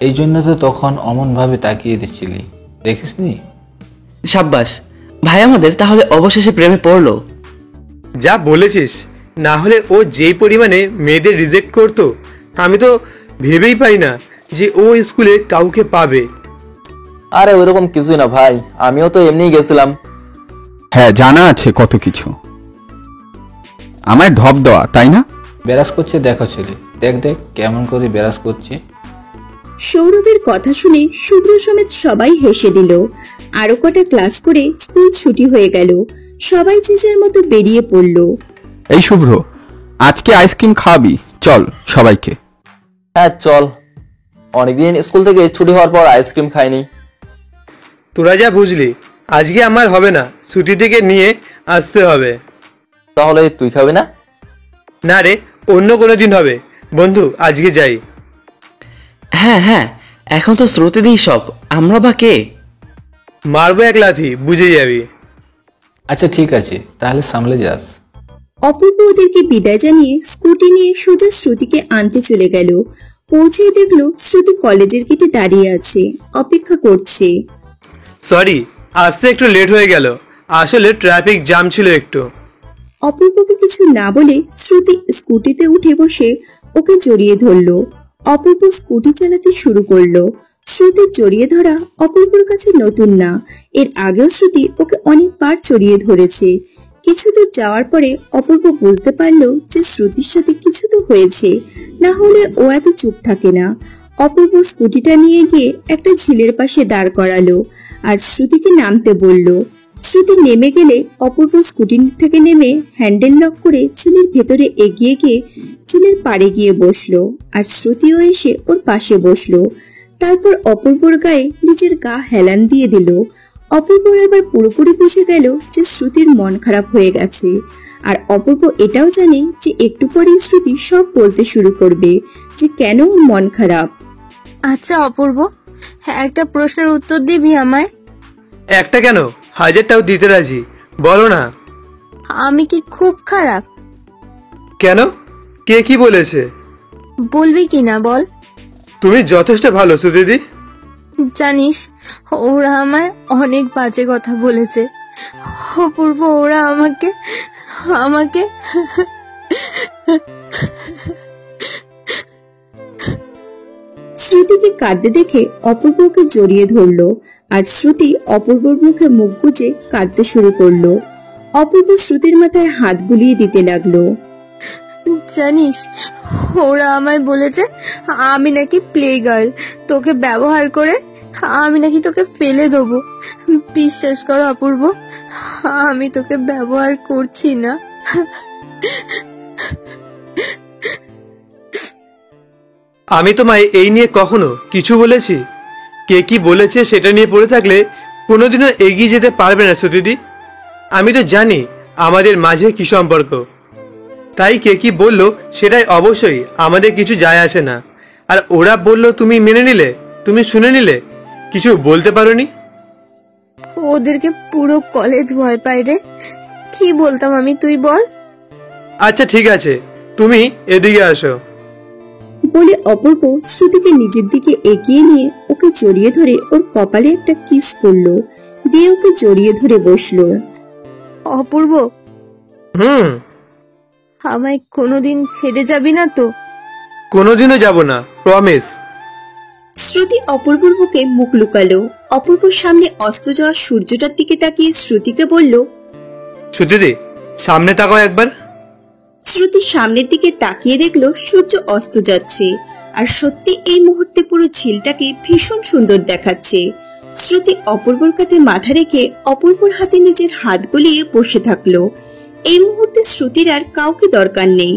এই জন্য তো তখন অমন ভাবে তাকিয়ে দিচ্ছিলি, দেখিসনি? সাব্বাস, ভাই আমাদের তাহলে অবশেষে প্রেমে পড়লো। যা বলেছিস, না হলে ও যেই পরিমাণে মেয়েদের রিজেক্ট করতো, আমি তো ভেবেই পাই না যে ও স্কুলে কাউকে পাবে। আরে ওইরকম কিছুই না ভাই, আমিও তো এমনিই গেছিলাম। হ্যাঁ, জানা আছে কত কিছু, আমায় ঢপ দেওয়া, তাই না? বেরাস করছে, দেখো ছেলে, দেখ দেখ কেমন করে বেরাস করছে। সৌরভের কথা শুনে শুভ্র সমেত সবাই হেসে দিল। আরো কটা ক্লাস করে স্কুল ছুটি হয়ে গেল, সবাই যে যার মতো বেরিয়ে পড়ল। এই শুভ্র, আজকে আইসক্রিম খাওয়াবি, চল সবাইকে। হ্যাঁ চল, অনেকদিন স্কুল থেকে ছুটি হওয়ার পর আইসক্রিম খাইনি। তোরা যা বুঝলি, আজকে আমার হবে না, ছুটি থেকে নিয়ে আসতে হবে। তাহলে তুই খাবি না? না রে, অন্য কোনো দিন হবে। বন্ধু আজকে যাই। হ্যাঁ হ্যাঁ, এখন তো শ্রুতি দিই সব, আমরা বা কে? মারবো এক লাথি, বুঝে যাবি। আচ্ছা ঠিক আছে, তাহলে সামলে যাস। অপূর্ব ওদেরকে বিদায় জানিয়ে স্কুটি নিয়ে সোজা শ্রুতিকে আনতে চলে গেল। পৌঁছে দেখলো শ্রুতি কলেজের গেটে দাঁড়িয়ে আছে, অপেক্ষা করছে। সরি, আসতে একটু লেট হয়ে গেল, আসলে ট্রাফিক জ্যাম ছিল একটু। অপূর্বকে কিছু না বলে শ্রুতি স্কুটিতে উঠে বসে ওকে জড়িয়ে ধরলো। অপূর্ব স্কুটি চালাতে শুরু করলো। শ্রুতির জড়িয়ে ধরা অপূর্বর কাছে নতুন না, এর আগেও শ্রুতি ওকে অনেকবার জড়িয়ে ধরেছে। কিছু দূর যাওয়ার পরে অপূর্ব বুঝতে পারলো যে শ্রুতির সাথে কিছু তো হয়েছে, না হলে ও এত চুপ থাকে না। অপূর্ব স্কুটিটা নিয়ে গিয়ে একটা ঝিলের পাশে দাঁড় করালো আর শ্রুতিকে নামতে বলল। শ্রুতি নেমে গেলে অপূর্ব স্কুটি থেকে নেমে হ্যান্ডেল লক করে ঝিলের ভেতরে এগিয়ে গিয়ে ঝিলের পাড়ে গিয়ে বসলো আর শ্রুতিও এসে ওর পাশে বসলো। তারপর অপূর্বর গায়ে নিজের গা হেলান দিয়ে দিল। অপূর্বর এবার পুরোপুরি বুঝে গেল যে শ্রুতির মন খারাপ হয়ে গেছে, আর অপূর্ব এটাও জানে যে একটু পরেই শ্রুতি সব বলতে শুরু করবে যে কেন ওর মন খারাপ। আচ্ছা অপূর্ব, একটা প্রশ্নের উত্তর দিবি আমায়? একটা কেন, হাজারটাও দিতে রাজি, বলো না। আমি কি খুব খারাপ? কেন, কে কি বলেছে? বলবি কি না বল। তুমি যথেষ্ট ভালো শ্রুতিদি। জানিস, ওরা আমায় অনেক বাজে কথা বলেছে অপূর্ব, ওরা আমাকে আমাকে শ্রুতিকে কাঁদতে দেখে অপূর্ব ওকে জড়িয়ে ধরলো আর শ্রুতি অপূর্বর মুখে মুখ গুজে কাঁদতে শুরু করলো। অপূর্ব শ্রুতির মাথায় হাত বুলিয়ে দিতে লাগলো। জানিস, ওরা আমায় বলেছে আমি নাকি প্লে গার্ল, তোকে ব্যবহার করে আমি নাকি তোকে ফেলে দেবো। বিশ্বাস কর অপূর্ব, আমি তোকে ব্যবহার করছি না। আমি তোমায় এই নিয়ে কখনো কিছু বলেছি? কে কি বলেছে সেটা নিয়ে পড়ে থাকলে কোনোদিনও এগিয়ে যেতে পারবে না শ্রুতিদি। আমি তো জানি আমাদের মাঝে কি সম্পর্ক, তাই কে কি বললো সেটাই অবশ্যই আমাদের কিছু যায় আসে না। আর ওরা বললো তুমি মেনে নিলে, তুমি শুনে নিলে, কিছু বলতে পারোনি। ওদেরকে পুরো কলেজ ভয় পায় রে, কি বলতাম আমি, তুই বল। আচ্ছা ঠিক আছে, তুমি এদিকে আসো। বলে অপূর্ব শ্রুতিকে নিজের দিকে এগিয়ে নিয়ে ওকে জড়িয়ে ধরে ওর কপালে একটা কিস করলো, দিয়ে ওকে জড়িয়ে ধরে বসলো। অপূর্ব, আমায় কোনোদিন ছেড়ে যাবি না তো? কোনোদিনও যাব না, প্রমিস। শ্রুতি অপূর্বর বুকে মুখ লুকালো। অপূর্বর সামনে অস্ত যাওয়া সূর্যটার দিকে তাকিয়ে শ্রুতিকে বলল, শ্রুতিদি সামনে তাকাও একবার। শ্রুতি সামনের দিকে তাকিয়ে দেখলো সূর্য অস্ত যাচ্ছে, আর সত্যি এই মুহূর্তে পুরো ঝিলটাকে ভীষণ সুন্দর দেখাচ্ছে। শ্রুতি অপূর্বর কাঁধে মাথা রেখে অপূর্বর হাতে নিজের হাত গলিয়ে বসে থাকলো। এই মুহূর্তে শ্রুতির আর কাউকে দরকার নেই।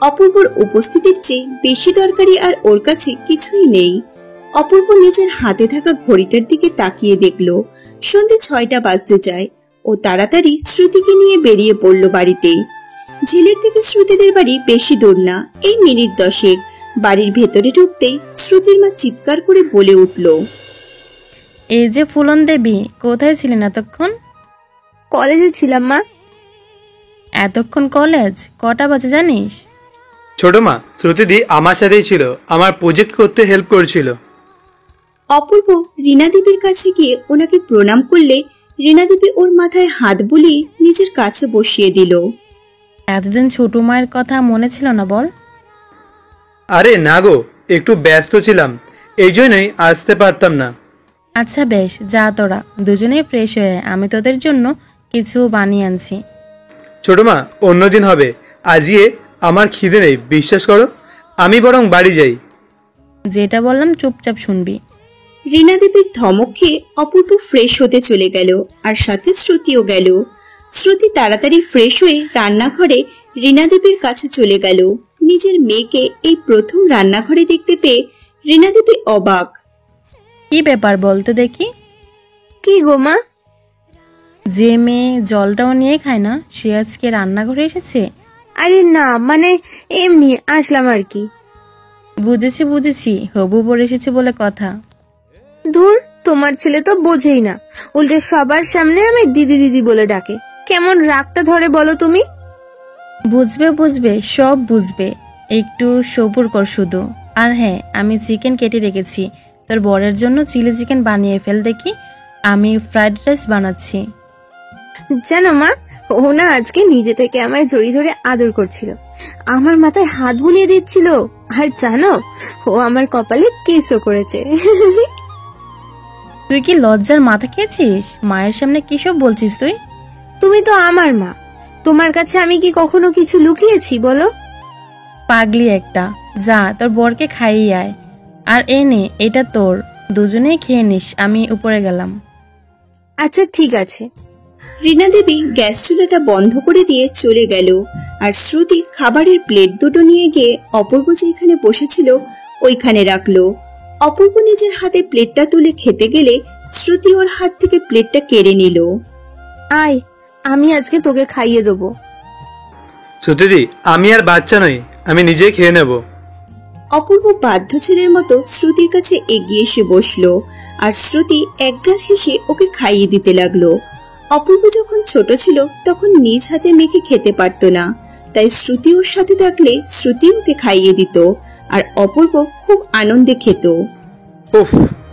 অপূর্বর উপস্থিতির চেয়ে বেশি দরকারি আর ওর কাছে কিছুই নেই। অপূর্ব নিজের হাতে থাকা ঘড়িটার দিকে তাকিয়ে দেখলো সন্ধে 6টা বাজতে যায়। ও তাড়াতাড়ি শ্রুতিকে নিয়ে বেরিয়ে পড়ল বাড়িতে। ঝিলের থেকে শ্রুতিদের বাড়ি বেশি দূর না, এই মিনিট 10। বাড়ির ভেতরে ঢুকতেই শ্রুতির মা চিৎকার করে বলে উঠল, এই যে ফুলন দেবী, কোথায় ছিলেন এতক্ষণ? কলেজে ছিলাম মা। এতক্ষণ কলেজ? কটা বাজে জানিস? ছোট মা, শ্রুতিদি আমার সাথেই ছিল, আমার প্রজেক্ট করতে হেল্প করছিল। অপূর্ব রীনা দেবীর কাছে গিয়ে ওনাকে প্রণাম করলে রীনা দেবী ওর মাথায় হাত বুলিয়ে নিজের কাছে বসিয়ে দিল। এতদিন ছোট মায়ের কথা মনে ছিল না বল? আরে না গো, একটু ব্যস্ত ছিলাম, এই জন্যই আসতে পারতাম না। আচ্ছা বেশ, যা তোরা দুজনেই ফ্রেশ হয়ে, আমি তোদের জন্য কিছু বানিয়ে আনছি। ছোট মা, অন্যদিন হবে, আজকে আমার খিদে নেই, বিশ্বাস করো। আমি বরং বাড়ি যাই। যেটা বললাম চুপচাপ শুনবি। রীনা দেবীর ধমক খেয়ে অপূর্ব ফ্রেশ হতে চলে গেল, আর সাথে শ্রুতিও গেল। শ্রুতি তাড়াতাড়ি ফ্রেশ হয়ে রান্নাঘরে রীনা দেবীর কাছে চলে গেল। নিজের মেয়েকে এই প্রথম রান্নাঘরে দেখতে পেয়ে রীনা দেবী অবাক। কি ব্যাপার বলতো দেখি? কি গো মা? যে মেয়ে জলটাও নিয়ে খায় না, সে আজকে রান্নাঘরে এসেছে? আরে না, মানে এমনি আসলাম আর কি। বুঝেছি বুঝেছি, হবু পড়ে এসেছে বলে কথা। ধুর, তোমার ছেলে তো বোঝেই না, উল্টে সবার সামনে আমি দিদি দিদি বলে ডাকে। কেমন রাগটা ধরে বলো তুমি? বুঝবে বুঝবে, সব বুঝবে, একটু সবুর কর শুধু। আর হ্যাঁ, আমি চিকেন কেটে রেখেছি, তোর বরের জন্য চিলি চিকেন বানিয়ে ফেল দেখি, আমি ফ্রাইড রাইস বানাচ্ছি। জানো মা, ও না আজকে নিজে থেকে আমায় জড়িয়ে ধরে আদর করছিল, আমার মাথায় হাত বুলিয়ে দিচ্ছিল, আর জানো ও আমার কপালে কিসও করেছে। তুই কি লজ্জার মাথা খেয়েছিস? মায়ের সামনে কিসব বলছিস তুই? তুমি তো আমার মা, তোমার কাছে আমি কি কখনো কিছু লুকিয়েছি বলো? পাগলি একটা, যা তোর বরকে খাইয়ে আয়। আর এই নে, এটা তোর, দুজনেই খেয়ে নিস, আমি উপরে গেলাম। আচ্ছা ঠিক আছে। রীনা দেবী গ্যাস চুলাটা বন্ধ করে দিয়ে চলে গেল, আর শ্রুতি খাবারের প্লেট দুটো নিয়ে গিয়ে অপূর্ব যেখানে বসেছিল ওইখানে রাখলো। অপূর্ব নিজের হাতে প্লেটটা তুলে খেতে গেলে শ্রুতি ওর হাত থেকে প্লেটটা কেড়ে নিল। আয়, আমি আজকে তোকে খাইয়ে দেবো। শ্রুতিদি, আমি আর বাচ্চা নই, আমি নিজেই খেয়ে নেব। অপূর্ব বাধ্য ছেলের মতো শ্রুতির কাছে এগিয়ে এসে বসলো, আর শ্রুতি একগাল শেষে ওকে খাইয়ে দিতে লাগলো। অপূর্ব যখন ছোট ছিল তখন নিজ হাতে মেখে খেতে পারতো না, তাই শ্রুতি ওর সাথে থাকলে শ্রুতি ওকে খাইয়ে দিত, আর অপূর্ব খুব আনন্দে খেত। উফ,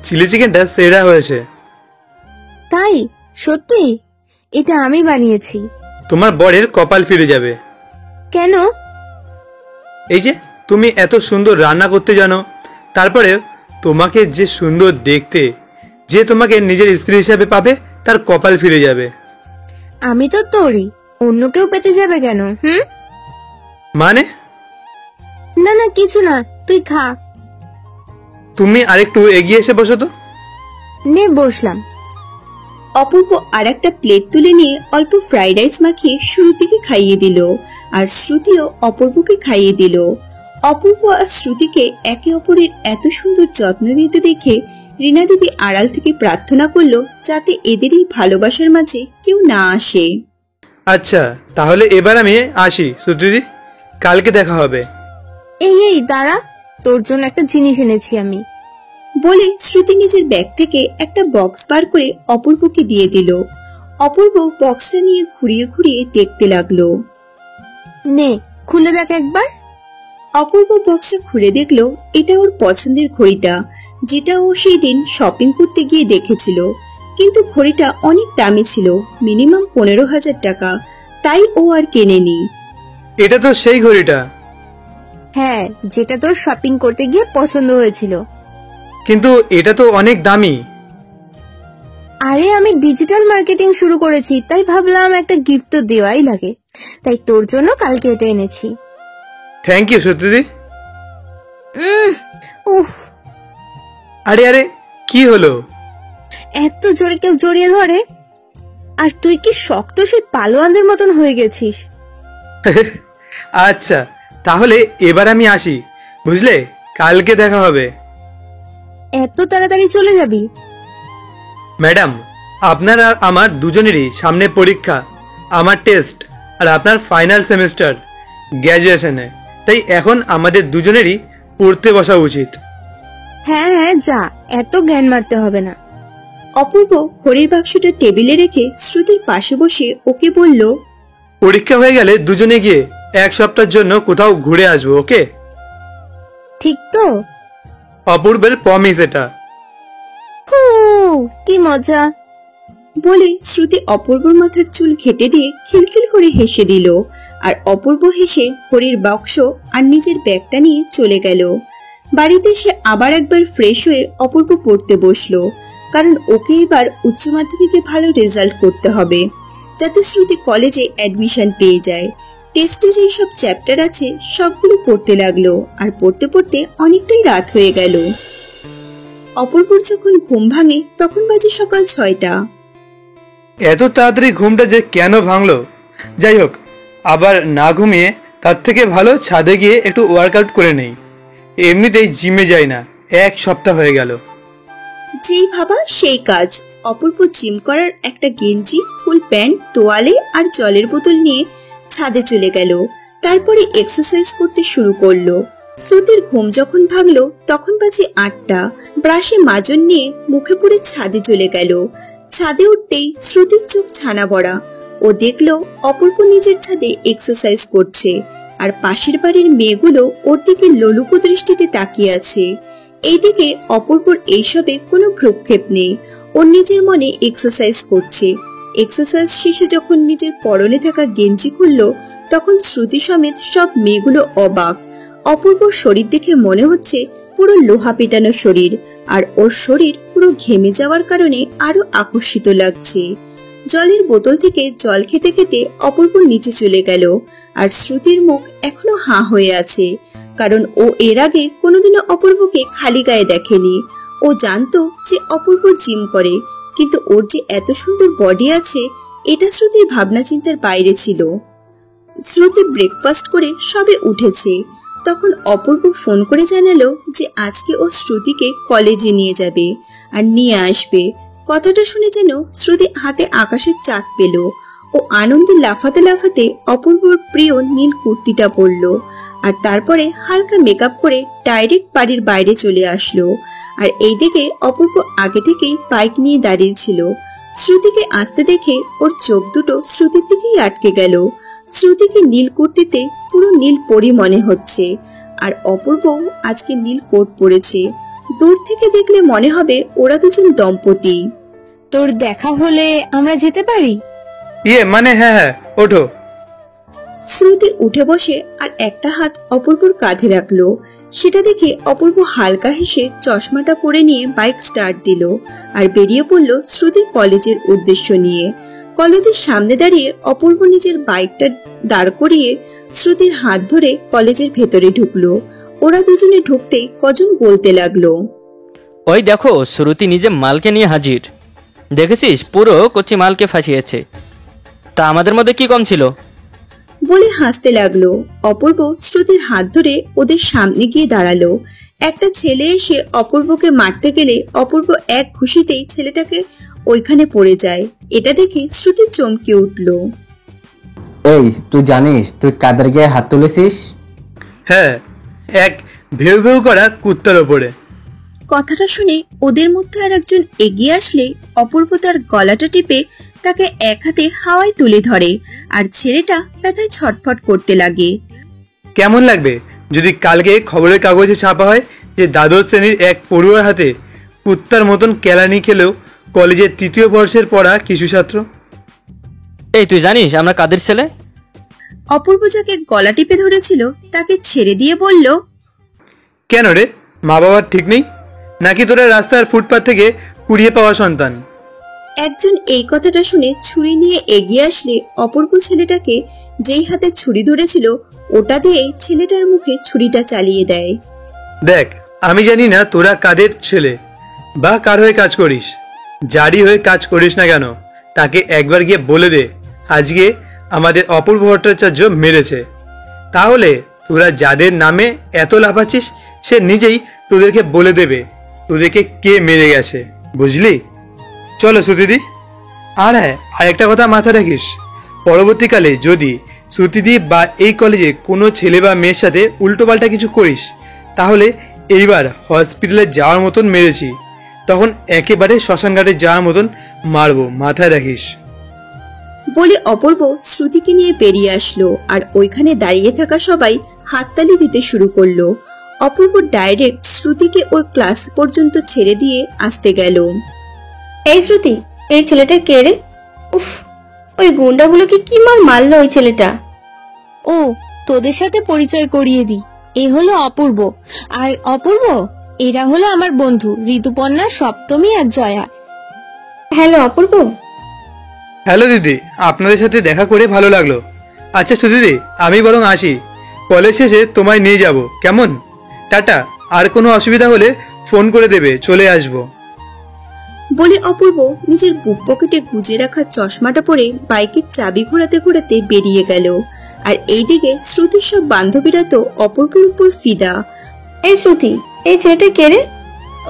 চিলি চিকেনটা সেরা হয়েছে। তাই? সত্যি? এটা আমি বানিয়েছি। তোমার বরের কপাল ফিরে যাবে। কেন? এই যে তুমি এত সুন্দর রান্না করতে জানো, তারপরে তোমাকে যে সুন্দর দেখতে, যে তোমাকে নিজের স্ত্রী হিসাবে পাবে, তার কপাল ফিরে যাবে। আমি তো তোরই, অন্য কেউ পেতে যাবে কেন? মানে? না না, কিছু না, তুই খা। তুমি আরেকটু এগিয়ে এসে বসো তো। নে, বসলাম। অপূর্ব আর একটা প্লেট তুলে নিয়ে অল্প ফ্রাইড রাইস মাখিয়ে শ্রুতিকে খাইয়ে দিল, আর শ্রুতিও অপূর্বকে খাইয়ে দিল। অপূর্ব আর শ্রুতিকে একে অপরের এত সুন্দর যত্ন দিতে দেখে রীনা দেবী আড়াল থেকে প্রার্থনা করলো যাতে এদের এই ভালোবাসার মাঝে কেউ না আসে। আচ্ছা, তাহলে এবার আমি আসি শ্রুতিদি, কালকে দেখা হবে। এই এই দাঁড়া, তোর জন্য একটা জিনিস এনেছি আমি। বলে শ্রুতি নিজের ব্যাগ থেকে একটা বক্স বার করে অপূর্বকে দিয়ে দিল। অপূর্ব বক্সটা নিয়ে ঘুরিয়ে ঘুরিয়ে দেখতে লাগলো। নে, খুলে দেখ একবার। অপূর্ব বক্সটা খুলে দেখলো এটা ওর পছন্দের ঘড়িটা, যেটা ও সেই দিন শপিং করতে গিয়ে দেখেছিল, কিন্তু ঘড়িটা অনেক দামি ছিল, মিনিমাম 15,000 টাকা, তাই ও আর কেনেনি। এটা তো সেই ঘড়িটা। হ্যাঁ, যেটা তোর শপিং করতে গিয়ে পছন্দ হয়েছিল। কিন্তু এটা তো অনেক দামি। আরে আমি ডিজিটাল মার্কেটিং শুরু করেছি, তাই ভাবলাম একটা গিফট তো দেওয়াই লাগে, তাই তোর জন্য কালকে এটা এনেছি। থ্যাংক ইউ সত্যি। উফ, আরে আরে, কি হলো? এত জোরে কেউ জড়িয়ে ধরে? আর তুই কি শক্ত সেই পালোয়ানদের মতন হয়ে গেছিস। আচ্ছা তাহলে এবার আমি আসি, বুঝলে? কালকে দেখা হবে। এত তাড়াতাড়ি চলে যাবি? ম্যাডাম, আপনার আর আমার দুজনেরই সামনে পরীক্ষা, আমার টেস্ট আর আপনার ফাইনাল সেমিস্টার গ্র্যাজুয়েশনে, তাই এখন আমাদের দুজনেরই পড়তে বসা উচিত। হ্যাঁ হ্যাঁ যা, এত জ্ঞান মারতে হবে না। অপূর্ব ঘড়ির বাক্সটা টেবিলে রেখে শ্রুতির পাশে বসে ওকে বলল, পরীক্ষা হয়ে গেলে দুজনে গিয়ে 1 সপ্তাহের জন্য কোথাও ঘুরে আসবো, ওকে? ঠিক তো? অপূর্বের প্রমিস এটা। কি মজা। বলে শ্রুতি অপূর্বর মাথার চুল ঘেটে দিয়ে খিলখিল করে হেসে দিল। আর অপূর্ব হেসে ঘড়ির বাক্স আর নিজের ব্যাগটা নিয়ে চলে গেল। বাড়িতে এসে আবার একবার ফ্রেশ হয়ে অপূর্ব পড়তে বসলো, কারণ ওকে এবার উচ্চ মাধ্যমিকে ভালো রেজাল্ট করতে হবে, যাতে শ্রুতি কলেজে অ্যাডমিশন পেয়ে যায়। টেস্টে যেই সব চ্যাপ্টার আছে সবগুলো পড়তে লাগলো, আর পড়তে পড়তে অনেকটাই রাত হয়ে গেল। অপূর্বর যখন ঘুম ভাঙে তখন বাজে সকাল 6টা। এত তাড়াতাড়ি ঘুমটা যে কেন ভাঙলো? যাই হোক, আবার না ঘুমিয়ে তার থেকে ভালো ছাদে গিয়ে একটু ওয়ার্কআউট করে নেই। এমনিতেই জিমে যাই না, 1 সপ্তাহ হয়ে গেল। যেই ভাবা সেই কাজ। অপূর্ব জিম করার একটা গেঞ্জি, ফুল প্যান্ট, তোয়ালে আর জলের বোতল নিয়ে ছাদে চলে গেল। তারপরে এক্সারসাইজ করতে শুরু করলো। শ্রুতির ঘুম যখন ভাঙলো তখন বাজে 8টা। ব্রাশে মাজন নিয়ে মুখে পুরে ছাদে চলে গেল। ছাদে উঠতেই শ্রুতির চোখ ছানা বড়া। ও দেখলো অপূর্ব নিজের ছাদে এক্সারসাইজ করছে, আর পাশের বাড়ির মেয়েগুলো ওর দিকে লোলুপ দৃষ্টিতে তাকিয়ে আছে। এইদিকে অপূর্বর এইসবে কোনো ভ্রুক্ষেপ নেই, ওর নিজের মনে এক্সারসাইজ করছে। এক্সারসাইজ শেষে যখন নিজের পরনে থাকা গেঞ্জি খুললো তখন শ্রুতি সমেত সব মেয়েগুলো অবাক। অপূর্বর শরীর দেখে মনে হচ্ছে পুরো লোহা পেটানো শরীর, আর ওর শরীর পুরো ঘেমে যাওয়ার কারণে আরো আকর্ষিত লাগছে। জলের বোতল থেকে জল খেতে খেতে অপূর্ব নিচে চলে গেল, আর শ্রুতির মুখ এখনো হাঁ হয়ে আছে, কারণ ও এর আগে কোনোদিনও অপূর্বকে খালি গায়ে দেখেনি। ও জানতো যে অপূর্ব জিম করে, কিন্তু ওর যে এত সুন্দর বডি আছে এটা শ্রুতির ভাবনা চিন্তার বাইরে ছিল। শ্রুতি ব্রেকফাস্ট করে সবে উঠেছে, তখন অপূর্ব ফোন করে জানালো যে আজকে ও শ্রুতিকে কলেজে নিয়ে যাবে আর নিয়ে আসবে। কথাটা শুনে যেন শ্রুতি হাতে আকাশের চাঁদ পেল। ও আনন্দে লাফাতে লাফাতে অপূর্বর প্রিয় নীল কুর্তিটা পরলো, আর তারপরে হালকা মেকআপ করে ডাইরেক্ট বাড়ির বাইরে চলে আসলো। আর এইদিকে অপূর্ব আগে থেকেই বাইক নিয়ে দাঁড়িয়েছিল। শ্রুতিকে আসতে দেখে ওর চোখ দুটো শ্রুতির দিকেই আটকে গেল। শ্রুতিকে নীল কুর্তিতে পুরো নীল পরি মনে হচ্ছে, আর অপূর্ব আজকে নীল কোট পরেছে। দূর থেকে দেখলে মনে হবে ওরা দুজন দম্পতি। তোর দেখা হলে আমরা যেতে পারি? মানে হ্যাঁ হ্যাঁ, ওঠো। শ্রুতি উঠে বসে আর একটা হাত অপূর্বর কাঁধে রাখলো। সেটা দেখে অপূর্ব হালকা হেসে চশমাটা পরে নিয়ে বাইক স্টার্ট দিল আর বেরিয়ে পড়ল শ্রুতির কলেজের উদ্দেশ্য নিয়ে। কলেজের সামনে দাঁড়িয়ে অপূর্ব নিজের বাইকটা দাঁড় করিয়ে শ্রুতির হাত ধরে কলেজের ভেতরে ঢুকলো। ওরা দুজনে ঢুকতেই কজন বলতে লাগলো, ওই দেখো শ্রুতি নিজে মালকে নিয়ে হাজির, দেখেছিস পুরো কচি মালকে ফাঁসিয়েছে, তা আমাদের মধ্যে কি কম ছিল? বলে হাসতে লাগলো। অপূর্ব শ্রুতির হাত ধরে ওদের সামনে গিয়ে দাঁড়ালো। একটা ছেলে এসে অপূর্বকে মারতে গেলে অপূর্ব এক খুশিতেই ছেলেটাকে ওইখানে পড়ে যায়। এটা দেখে শ্রুতি চমকে উঠলো। এই তুই জানিস তুই কাদের গায়ে হাত তুলেছিস? হ্যাঁ, এক ভেউ ভেউ করা কুত্তার ওপরে। কথাটা শুনে ওদের মধ্যে আর একজন এগিয়ে আসলে অপূর্ব তার গলাটা টিপে তাকে এক হাতে হাওয়ায় তুলে ধরে, আর ছেলেটা ব্যথায় ছটফট করতে লাগে। কেমন লাগবে যদি কালকে খবরের কাগজে ছাপা হয় যে দ্বাদশ শ্রেণীর এক পড়ুয়ার হাতে কুত্তার মতন কেলানি খেলেও কলেজের 3য় বর্ষের পড়া কিছু ছাত্র। এই তুই জানিস আমরা কাদের ছেলে? অপূর্ব যাকে গলা টিপে ধরেছিল তাকে ছেড়ে দিয়ে বলল, কেন রে, মা বাবার ঠিক নেই নাকি তোরা রাস্তার ফুটপাত থেকে কুড়িয়ে পাওয়া সন্তান? একজন এই কথাটা শুনে ছুরি নিয়ে এগিয়ে আসলে অপূর্ব ছেলেটাকে যেই হাতে ছুরি ধরেছিল ওটা দিয়েই ছেলেটার মুখে ছুরিটা চালিয়ে দেয়। দেখ, আমি জানি না তোরা কাদের ছেলে বা কার হয়ে কাজ করিস, যারই হয়ে কাজ করিস না কেন, তাকে একবার গিয়ে বলে দে আজকে আমাদের অপূর্ব ভট্টাচার্য মেরেছে। তাহলে তোরা যাদের নামে এত লাফাচ্ছিস সে নিজেই তোদেরকে বলে দেবে তোদেরকে কে মেরে গেছে, বুঝলি? চলো শ্রুতিদি। আর হ্যাঁ, আরেকটা কথা মাথায় রাখিস, পরবর্তীকালে যদি শ্রুতিদি বা এই কলেজে কোনো ছেলে বা মেয়ের সাথে উল্টোপাল্টা কিছু করিস তাহলে এইবার হসপিটালে যাওয়ার মতন মেরেছি, তখন একেবারে শ্মশানঘাটে যাওয়ার মতন মারবো, মাথায় রাখিস। বলে অপূর্ব শ্রুতিকে নিয়ে বেরিয়ে আসলো আর ওইখানে দাঁড়িয়ে থাকা সবাই হাততালি দিতে শুরু করলো। অপূর্ব ডাইরেক্ট শ্রুতিকে ওর ক্লাস পর্যন্ত ছেড়ে দিয়ে আসতে গেল। এই শ্রুতি, এই ছেলেটা কে রে? উফ, ওই গুন্ডাগুলোকে কি মার মারলো ওই ছেলেটা। ও, তোদের সাথে পরিচয় করিয়ে দিই, এ হলো অপূর্ব। আর অপূর্ব, এরা হলো আমার বন্ধু ঋতুপর্ণা, সপ্তমী আর জয়া। হ্যালো অপূর্ব। হ্যালো দিদি, আপনাদের সাথে দেখা করে ভালো লাগলো। আচ্ছা সুদিদি, আমি বরং আসি, কলেজ শেষে তোমায় নিয়ে যাব, কেমন? টাটা। আর কোনো অসুবিধা হলে ফোন করে দেবে, চলে আসবো। বলে অপূর্ব নিজের বুক পকেটে গুজে রাখা চশমাটা পরে বাইকের চাবি ঘোরাতে ঘোরাতে বেরিয়ে গেল। আর এইদিকে শ্রুতির সব বান্ধবীরা তো অপূর্বর উপর ফিদা। এই শ্রুতি, এই ছেলেটা কে রে?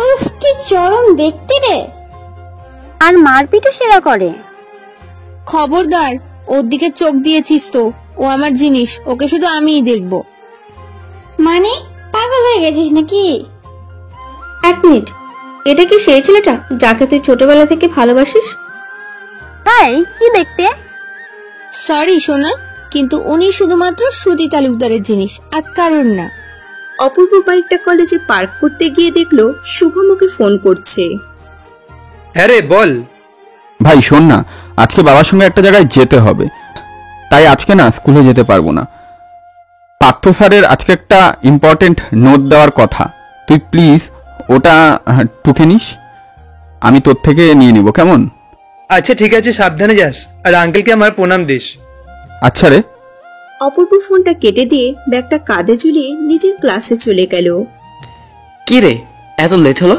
উফ, কি চরম দেখতে রে। আর মারপিটও সেরা করে। খবরদার, ওর দিকে চোখ দিয়েছিস তো, ও আমার জিনিস, ওকে শুধু আমিই দেখবো। মানে পাগল হয়ে গেছিস নাকি? এক মিনিট, এটা কি সেই ছেলেটা যাকে তুই ছোটবেলা থেকে ভালোবাসিস? তাই কি দেখতে? সরি সোনা, কিন্তু উনি শুধুমাত্র শ্রুতি তালুকদারের জিনিস, আর কারণ না। অপূর্ব বাইকটা কলেজে পার্ক করতে গিয়ে দেখলো শুভম ওকে ফোন করছে। হ্যাঁ রে, বল। ভাই শোন না, আজকে বাবার সঙ্গে একটা জায়গায় যেতে হবে, তাই আজকে না স্কুলে যেতে পারবো না। পার্থ স্যারের আজকে একটা ইম্পর্টেন্ট নোট দেওয়ার কথা, তুই প্লিজ ওটা টুকে নিস, আমি তোর থেকে নিয়ে নিব, কেমন? আচ্ছা ঠিক আছে, সাবধানে যাস, আর আঙ্কেলকে আমার প্রণাম দিস। আচ্ছা রে। অপূর্ব ফোনটা কেটে দিয়ে ব্যাগটা কাঁধে ঝুলিয়ে নিজের ক্লাসে চলে গেল। কি রে, এত লেট হলো?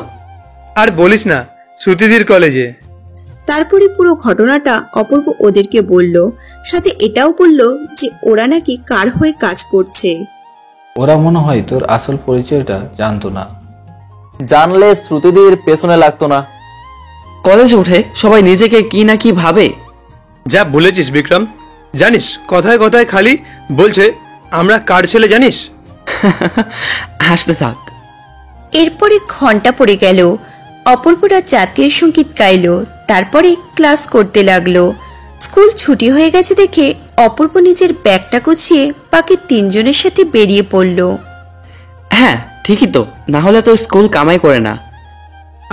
আর বলিস না, শ্রুতিদির কলেজে। তারপরে পুরো ঘটনাটা অপূর্ব ওদেরকে বলল, সাথে এটাও বলল যে ওরা নাকি কার হয়ে কাজ করছে। ওরা মনে হয় তোর আসল পরিচয়টা জানতো না। জানলে শ্রুতিদির পেছনে লাগতো না। কলেজে উঠে সবাই নিজেকে কি না কি ভাবে। যা বলেছিস বিক্রম, জানিস কথায় কথায় খালি বলছে আমরা কার ছেলে, জানিস? হাসতে থাক। এরপরে ঘন্টা পড়ে গেল, অপূর্বরা জাতীয় সঙ্গীত গাইল, তারপরে ক্লাস করতে লাগলো। স্কুল ছুটি হয়ে গেছে দেখে অপূর্ব নিজের ব্যাগটা গুছিয়ে বাকি তিনজনের সাথে বেরিয়ে পড়ল। হ্যাঁ ঠিকই তো, না হলে তো স্কুল কামাই করে না।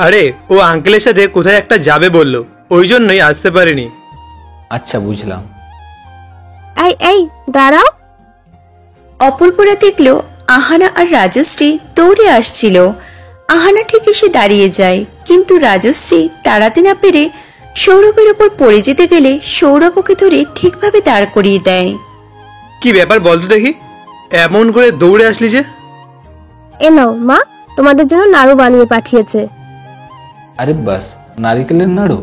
আরে ও আঙ্কেলের সাথে কোথায় একটা যাবে বললো, ওই জন্যই আসতে পারেনি। আচ্ছা বুঝলাম। এই এই দাঁড়াও। অপূর্বরা দেখলো আহানা আর রাজশ্রী দৌড়ে আসছিল। আহানা ঠিক এসে দাঁড়িয়ে যায়, কিন্তু রাজশ্রী তাড়াতে না পেরে সৌরভের উপর পড়ে যেতে গেলে সৌরভ ওকে ধরে ঠিকভাবে দাঁড় করিয়ে দেয়। কি ব্যাপার বলতো দেখি, এমন করে দৌড়ে আসলি যে? এ নাও মা, তোমাদের জন্য নাড়ু বানিয়ে পাঠিয়েছে। আরে বাস, নারিকেলের নাড়ু?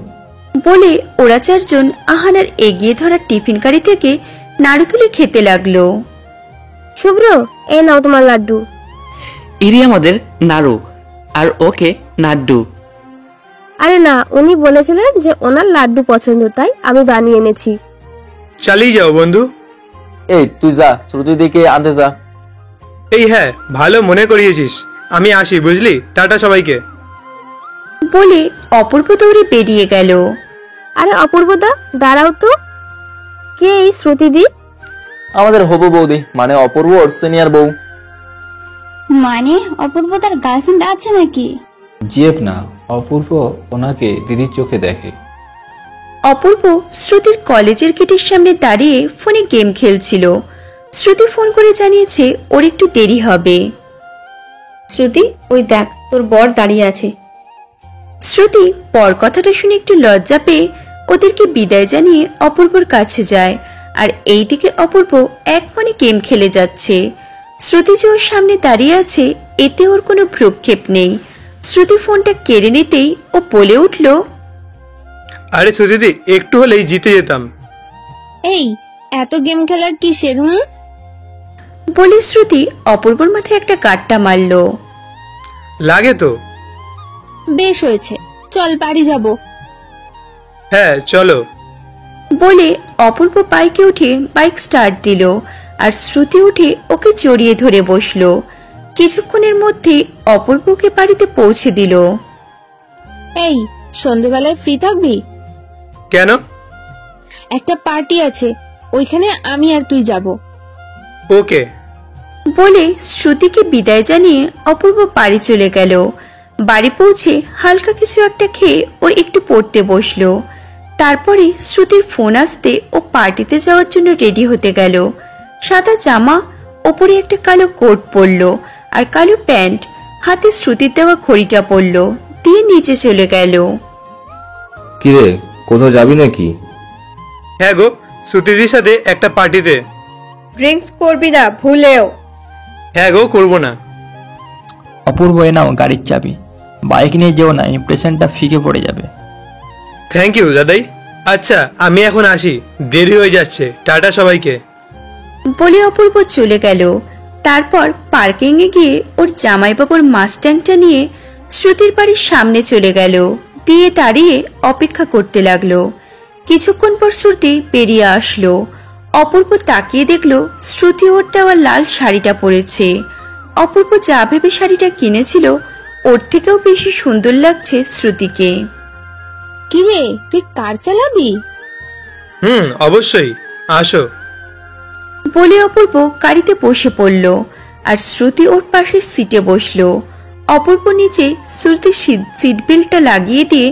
বলে ওরা চারজন আহানার এগিয়ে ধরা টিফিন কারি থেকে নাড়ু তুলে খেতে লাগলো। শুভ্র, এ নাও তোমার লাড্ডু। ইরি আমাদের নাড়ু, আর ওকে নাড্ডু। আরে না, উনি বলেছিলেন যে ওনার লাড্ডু পছন্দ, তাই আমি বানিয়ে এনেছি। চালিয়ে যাও বন্ধু। এই তুই যা, শ্রুতিদিকে আনতে যা। এই হ্যাঁ, ভালো মনে করিয়েছিস, আমি আসি বুঝলি, টাটা সবাইকে। বলে অপূর্ব দৌড়ে বেরিয়ে গেল। আরে অপূর্বদা দাঁড়াও তো, কে এই শ্রুতিদি? আমাদের হবু বৌদি, মানে অপূর্ব ওর সিনিয়র বউ। মানে অপূর্ব তার গার্লফ্রেন্ড আছে নাকি? জিএফ না, অপূর্ব ওনাকে দিদির চোখে দেখে। অপূর্ব শ্রুতির কলেজের গেটের সামনে দাঁড়িয়ে ফোনে গেম খেলছিল। শ্রুতি ফোন করে জানিয়েছে ওর একটু দেরি হবে। শ্রুতি, ওই দেখ তোর বর দাঁড়িয়ে আছে। শ্রুতি পর কথাটা শুনে একটু লজ্জা পেয়ে ওদেরকে বিদায় জানিয়ে অপূর্বর কাছে যায়। আর এইদিকে অপূর্ব এক মনে গেম খেলে যাচ্ছে। শ্রুতি যে ওর সামনে দাঁড়িয়ে আছে এতে ওর কোনো ভ্রুক্ষেপ নেই। শ্রুতি ফোনটা কেড়ে নিতেই ও বলে উঠল, আরে সুদিদি, একটু হলেই জিতে যেতাম। এই এত গেম খেলার কিসের? বলে শ্রুতি অপূর্বর মাথায় একটা গাঁটটা মারল। লাগে তো। বেশ হয়েছে, চল বাড়ি যাব। হ্যাঁ চলো। বলে অপূর্ব বাইকে উঠে বাইক স্টার্ট দিল আর শ্রুতি উঠে ওকে জড়িয়ে ধরে বসলো। কিছুক্ষণের মধ্যে অপূর্বকে বাড়িতে পৌঁছে দিল। এই সন্ধ্যেবেলায় ফ্রি থাকবি? কেন? একটা পার্টি আছে, ওইখানে আমি আর তুই যাব। ওকে। বলে শ্রুতিকে বিদায় জানিয়ে অপূর্ব বাড়ি চলে গেল। বাড়ি পৌঁছে হালকা কিছু একটা খেয়ে ও একটু পড়তে বসলো। তারপরে শ্রুতির ফোন আসতে ও পার্টিতে যাওয়ার জন্য রেডি হতে গেল। সাদা জামা, ওপরে একটা কালো কোট পরলো আর কালো প্যান্ট, হাতে শ্রুতির দেওয়া ঘড়িটা পরলো, দিয়ে নিচে চলে গেল। কিরে, কোথাও যাবি নাকি? হ্যাঁ গো, শ্রুতিদির সাথে একটা পার্টিতে। ড্রিঙ্কস করবি না ভুলেও। হ্যাঁ গো, করবো না। অপূর্ব, এ নাও গাড়ির চাবি। বাইক নিয়ে যেও না, ইমপ্রেশনটা ফিকে পড়ে যাবে। থ্যাংক ইউ দাদাই। আচ্ছা আমি এখন আসি, দেরি হয়ে যাচ্ছে। টাটা সবাইকে। বলে অপূর্ব চলে গেল। তারপর পার্কিং এ গিয়ে ওর জামাইবাবুর মাস্ট্যাংটা নিয়ে শ্রুতির বাড়ির সামনে চলে গেল, দিয়ে দাঁড়িয়ে অপেক্ষা করতে লাগলো। কিছুক্ষণ পর শ্রুতি বেরিয়ে আসলো। অপূর্ব তাকিয়ে দেখলো শ্রুতি ওর দেওয়া লাল শাড়িটা পরেছে। অপূর্ব যা ভেবে শাড়িটা কিনেছিল ওর থেকেও বেশি সুন্দর লাগছে শ্রুতিকে। কিরে, তুই কার চালাবি? অবশ্যই, আসো। বলে অপূর্ব গাড়িতে বসে পড়ল আর শ্রুতি ওর পাশের সিটে বসলো। অপূর্ব নিচে শ্রুতির সিট বেল্টটা লাগিয়ে দিয়ে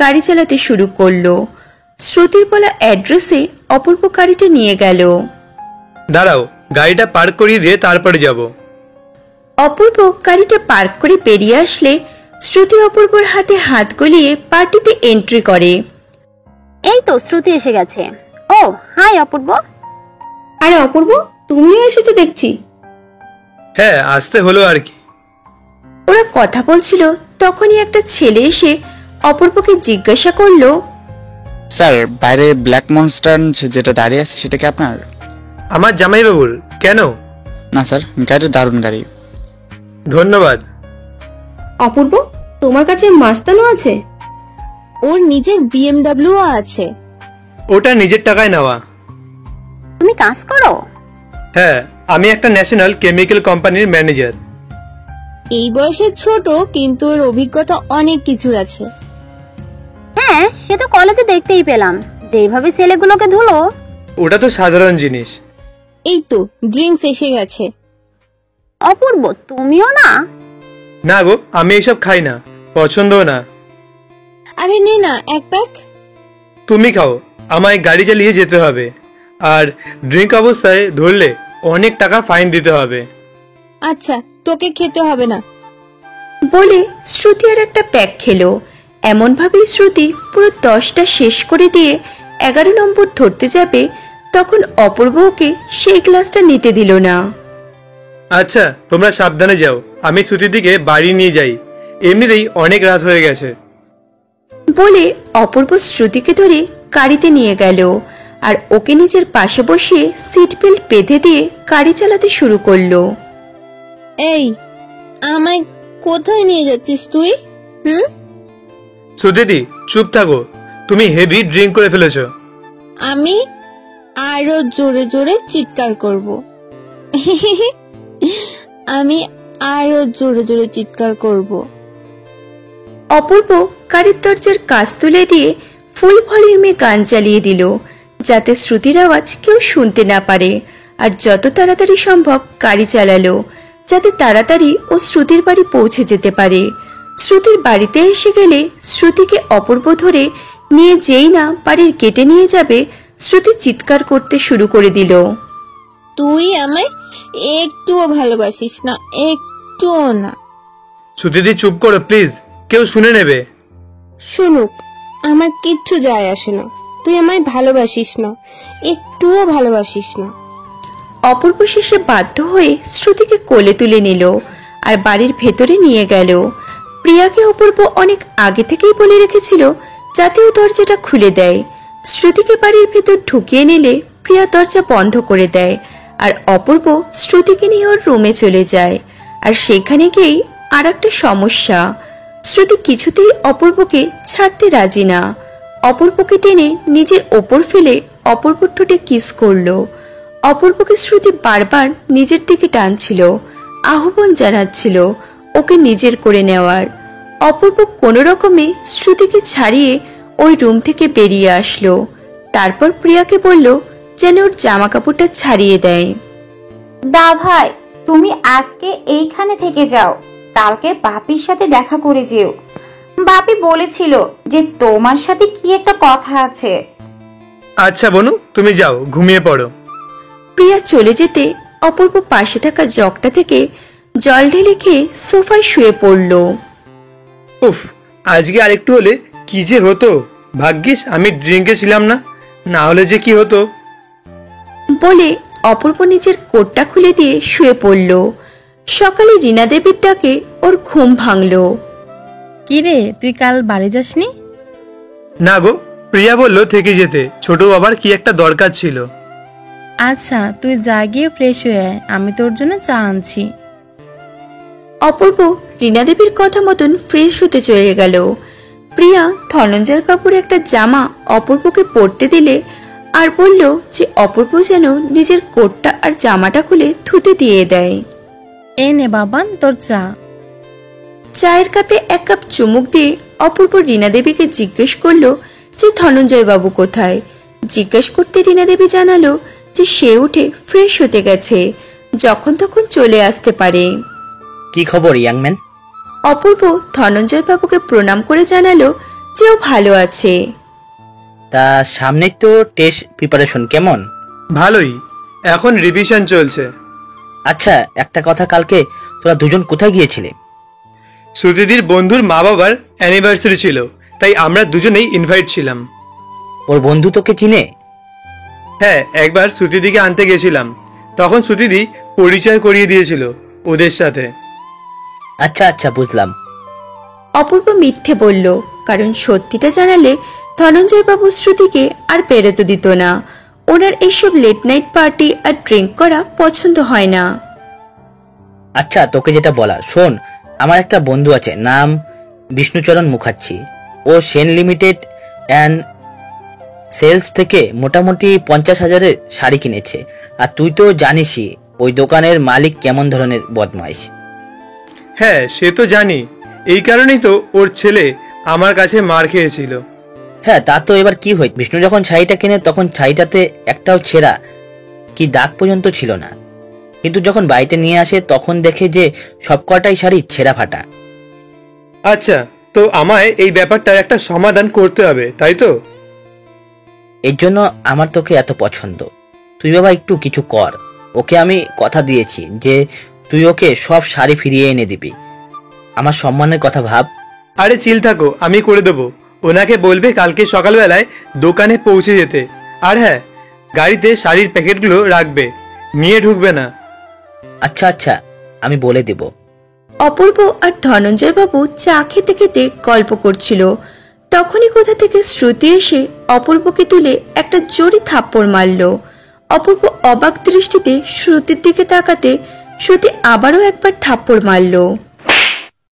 গাড়ি চালাতে শুরু করলো। শ্রুতির বলা অ্যাড্রেসে অপূর্ব গাড়িটা নিয়ে গেল। দাঁড়াও, গাড়িটা পার্ক করিয়ে দিয়ে তারপরে যাব। অপূর্ব গাড়িটা পার্ক করে বেরিয়ে আসলে শ্রুতি অপূর্বর হাতে হাত গলিয়ে পার্টিতে এন্ট্রি করে। এই তো শ্রুতি এসে গেছে। ও হাই অপূর্ব। আরে অপূর্ব, তুমিও এসেছো দেখছি। হ্যাঁ, আসতে হলো আর কি। ওরা কথা বলছিল, তখনই একটা ছেলে এসে অপূর্বকে জিজ্ঞাসা করলো, স্যার বাইরে ব্ল্যাক মনস্টার যেটা দাঁড়িয়ে আছে সেটা কি আপনার? আমার জামাইবাবুর। কেন? না স্যার, গাড়িটা দারুণ গাড়ি। ধন্যবাদ। অপূর্ব, তোমার কাছে মাস্তানও আছে? ওর নিজের BMW আছে। ওটা নিজের টাকায় নেওয়া। তুমি কাজ করো? হ্যাঁ, আমি একটা ন্যাশনাল কেমিক্যাল কোম্পানির ম্যানেজার। এই বয়সে ছোট, কিন্তু ওর অভিজ্ঞতা অনেক কিছুর আছে। হ্যাঁ, সে তো কলেজে দেখতেই পেলাম, যেইভাবে ছেলেগুলোকে ধুলো। ওটা তো সাধারণ জিনিস। এই তো ড্রিঙ্কস এসে গেছে। অপূর্ব, তুমিও না? না গো, আমি এসব খাই না, পছন্দও না। আরে নে না এক প্যাক। তুমি খাও, আমায় গাড়ি চালিয়ে যেতে হবে, আর ড্রিঙ্ক অবস্থায় ধরলে অনেক টাকা ফাইন দিতে হবে। আচ্ছা, তোকে খেতে হবে না। বলে শ্রুতি আর একটা প্যাক খেলো। এমন ভাবেই শ্রুতি পুরো 10টা শেষ করে দিয়ে 11 নম্বর ধরতে যাবে, তখন অপূর্ব ওকে সেই গ্লাসটা নিতে দিল না। আচ্ছা, তোমরা সাবধানে যাও, আমি শ্রুতির দিকে বাড়ি নিয়ে যাই, এমনিতেই অনেক রাত হয়ে গেছে। বলে অপূর্ব শ্রুতিকে ধরে গাড়িতে নিয়ে গেল আর ওকে নিজের পাশে বসিয়ে সিট বেল্ট বেঁধে দিয়ে গাড়ি চালাতে শুরু করলো। এই, আমায় কোথায় নিয়ে যাচ্ছিস তুই? শ্রুতিদি, চুপ থাকো, তুমি হেভি ড্রিঙ্ক করে ফেলেছো। আমি আরো জোরে জোরে চিৎকার করব। আমি আরো জোরে জোরে চিৎকার করব। অপূর্ব গাড়ির দরজার কাজ তুলে দিয়ে ফুল ভলিউমে গান চালিয়ে দিল, যাতে শ্রুতির আওয়াজ কেউ শুনতে না পারে, আর যত তাড়াতাড়ি সম্ভব গাড়ি চালালো, যাতে তাড়াতাড়ি ও শ্রুতির বাড়ি পৌঁছে যেতে পারে। শ্রুতির বাড়িতে এসে গেলে শ্রুতিকে অপূর্ব ধরে নিয়ে যেই না বাড়ির গেটে নিয়ে যাবে, শ্রুতি চিৎকার করতে শুরু করে দিল। তুই আমায় একটুও ভালোবাসিস না, একটুও না। শ্রুতিদি চুপ করো প্লিজ, কেউ শুনে নেবে। শুনুক, আমার কিচ্ছু যায় আসে না। তুই আমায় ভালোবাসিস না, একটুও ভালোবাসিস না। অপূর্ব শেষে বাধ্য হয়ে শ্রুতিকে কোলে তুলে নিল আর বাড়ির ভেতরে নিয়ে গেল। প্রিয়াকে অপূর্ব অনেক আগে থেকেই বলে রেখেছিল যাতে ও দরজাটা খুলে দেয়। শ্রুতিকে বাড়ির ভেতর ঢুকিয়ে নিলে প্রিয়া দরজা বন্ধ করে দেয় আর অপূর্ব শ্রুতিকে নিয়ে ওর রুমে চলে যায়। আর সেখানে গিয়েই আর একটা সমস্যা, শ্রুতি কিছুতেই অপূর্বকে ছাড়তে রাজি না। অপূর্বকে টেনে নিজের ওপর ফেলে অপূর্বর ঠোঁটে কিস করলো। অপূর্বকে শ্রুতি বারবার নিজের দিকে টানছিল, আহ্বান জানাচ্ছিল ওকে নিজের করে নেওয়ার। অপূর্ব কোনো রকমে শ্রুতিকে ছাড়িয়ে ওই রুম থেকে বেরিয়ে আসলো। তারপর প্রিয়াকে বলল যেন ওর জামা কাপড়টা ছাড়িয়ে দেয়। দা ভাই, তুমি আজকে এইখানে থেকে যাও, কালকে বাপির সাথে দেখা করে যেও। বাপি বলেছিল যে তোমার সাথে কি একটা কথা আছে। আচ্ছা বনু, তুমি যাও, ঘুমিয়ে পড়ো। প্রিয়া চলে যেতে অপূর্ব পাশে থাকা জগটা থেকে জল ঢেলে খেয়ে সোফায় শুয়ে পড়ল। উফ, আজকে আরেকটু হলে কি যে হতো। ভাগ্যিস আমি ড্রিঙ্কে ছিলাম না, না হলে যে কি হতো। বলে অপূর্ব নিজের কোটটা খুলে দিয়ে শুয়ে পড়ল। সকালে রীনা দেবীর ডাকে ওর ঘুম ভাঙল। কি রে, তুই কাল বাড়ি যাসনি? না গো, প্রিয়া বললো থেকে যেতে, ছোট বাবার কি একটা দরকার ছিল। আচ্ছা, তুই যা গিয়ে ফ্রেশ হয়ে আয়, আমি তোর জন্য চা আনছি। অপূর্ব রীনা দেবীর কথা মতন ফ্রেশ হতে চলে গেল। প্রিয়া ধনঞ্জয় বাবুর একটা জামা অপূর্বকে পরতে দিলে আর বলল যে অপূর্ব যেন নিজের কোটটা আর জামাটা খুলে ধুতে দিয়ে দেয়। এই নে বাবান তোর চা। চায়ের কাপে এক কাপ চুমুক দিয়ে অপূর্ব রীনা দেবীকে জিজ্ঞেস করলো যে ধনঞ্জয় বাবু কোথায়। জিজ্ঞেস করতে রীনা দেবী জানালো যে সে উঠে ফ্রেশ হতে গেছে, যখন তখন চলে আসতে পারে। কি খবর ইয়াংম্যান? অপূর্ব ধনঞ্জয় বাবুকে প্রণাম করে জানালো যে ও ভালো আছে। তা সামনে তো টেস্ট প্রিপারেশন কেমন? ভালোই, এখন রিভিশন চলছে। আচ্ছা, একটা কথা, কালকে তোরা দুজন কোথায় গিয়েছিলে? শ্রুতিদির বন্ধুর মা বাবার অ্যানিভার্সারি ছিল, তাই আমরা দুজনেই ইনভাইট ছিলাম। ওর বন্ধু তোকে চিনে? হ্যাঁ, একবার শ্রুতিদিকে আনতে গেছিলাম, তখন শ্রুতিদি পরিচয় করিয়ে দিয়েছিল ওদের সাথে। আচ্ছা আচ্ছা, বুঝলাম। অপূর্ব মিথ্যে বলল, কারণ সত্যিটা জানালে ধনঞ্জয় বাবু শ্রুতিকে আর বেরোতে দিত না। ওনার এইসব লেট নাইট পার্টি আর ড্রিঙ্ক করা পছন্দ হয় না। আচ্ছা, তোকে যেটা বলা শোন, আমার একটা বন্ধু আছে, নাম বিষ্ণুচরণ মুখার্জি। ও সেন লিমিটেড অ্যান্ড সেলস থেকে মোটামুটি 50,000-এর শাড়ি কিনেছে। আর তুই তো জানিসই ওই দোকানের মালিক কেমন ধরনের বদমাইশ। হ্যাঁ, সে তো জানি, এই কারণেই তো ওর ছেলে আমার কাছে মার খেয়েছিল। হ্যাঁ, তা তো এবার কি হয়, বিষ্ণু যখন শাড়িটা কেনে তখন শাড়িটাতে একটাও ছেঁড়া কি দাগ পর্যন্ত ছিল না, কিন্তু যখন বাড়িতে নিয়ে আসে তখন দেখে যে সবকটাই শাড়ি ছেঁড়া ফাটা। আচ্ছা, তো আমায় এই ব্যাপারটার একটা সমাধান করতে হবে, তাই তো? এর জন্য আমার তোকে এত পছন্দ। তুই বাবা একটু কিছু কর। ওকে আমি কথা দিয়েছি যে তুই ওকে সব শাড়ি ফিরিয়ে এনে দিবি। আমার সম্মানের কথা ভাব। আরে চিল থাকো, আমি করে দেবো। ওনাকে বলবে কালকে সকালবেলায় দোকানে পৌঁছে যেতে। আর হ্যাঁ, গাড়িতে শাড়ির প্যাকেটগুলো রাখবে, নিয়ে ঢুকবে না। আচ্ছা আচ্ছা, আমি বলে দেব। অপূর্ব আর ধনঞ্জয় বাবু চা খেতে খেতে গল্প করছিল। তখনই কোথা থেকে শ্রুতি এসে অপূর্বকে তুলে একটা জোরে থাপ্পড় মারল। অপূর্ব অবাক দৃষ্টিতে শ্রুতির দিকে তাকাতে শ্রুতি আবারও একবার থাপ্পড় মারল।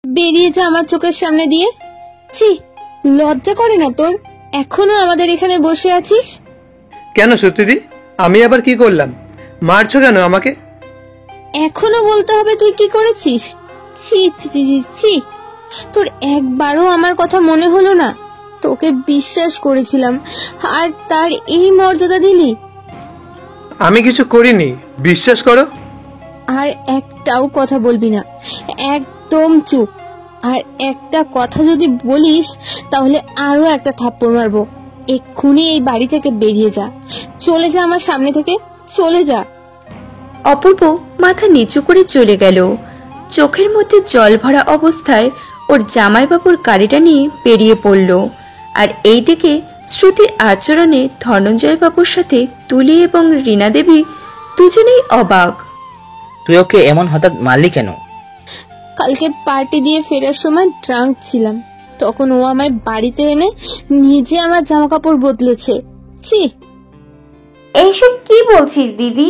বেরিয়ে যা আমার চোখের সামনে দিয়ে। ছি, লজ্জা করে না তোর? এখনো আমাদের এখানে বসে আছিস? কেন সত্যিদি, আমি আবার কি করলাম? মারছো কেন আমাকে? এখনো বলতে হবে তুই কি করেছিস? ছি ছি ছি ছি, তোর একবারও আমার কথা মনে হলো না? তোকে বিশ্বাস করেছিলাম আর তার এই মর্যাদা দিলি? আমি কিছু করিনি, বিশ্বাস করো। আর একটাও কথা বলবি না, একদম চুপ। আর একটা কথা যদি বলিস তাহলে আরো একটা থাপ্পড় মারবো। এক্ষুনি এই বাড়ি থেকে বেরিয়ে যা, চলে যা আমার সামনে থেকে, চলে যা। অপূর্ব মাথা নিচু করে চলে গেল। চোখের মধ্যে জল ভরা অবস্থায় ওর জামাইবাবুর গাড়িটা নিয়ে বেরিয়ে পড়ল। আর এই দিকে শ্রুতির আচরণে ধনঞ্জয় বাবুর সাথে তুলি এবং রীনা দেবী দুজনেই অবাক। তুই ওকে এমন হঠাৎ মারলি কেন? কালকে পার্টি দিয়ে ফেরার সময় ড্রাঙ্ক ছিলাম, তখন ও আমায় বাড়িতে এনে নিজে আমার জামা কাপড় বদলেছে। ছি! এইসব কি বলছিস দিদি?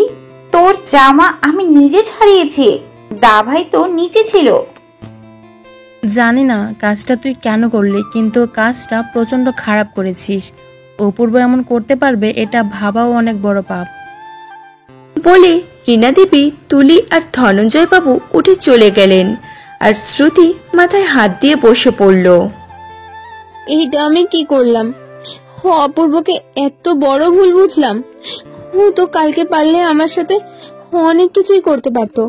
তোর জামা আমি নিজে ছাড়িয়েছি, দাভাই তো নিচে ছিল। জানি না কাজটা তুই কেন করলি, কিন্তু কাজটা প্রচন্ড খারাপ করেছিস। অপূর্ব এমন করতে পারবে এটা ভাবাও অনেক বড় পাপ। বলে রীনা দেবী, তুলি আর ধনঞ্জয় বাবু উঠে চলে গেলেন, আর শ্রুতি মাথায় হাত দিয়ে বসে পড়ল। এইটা আমি কি করলাম? অপূর্বকে এত বড় ভুল বুঝলাম। ও তো কালকে পারলে আমার সাথে অনেক কিছুই করতে পারতো,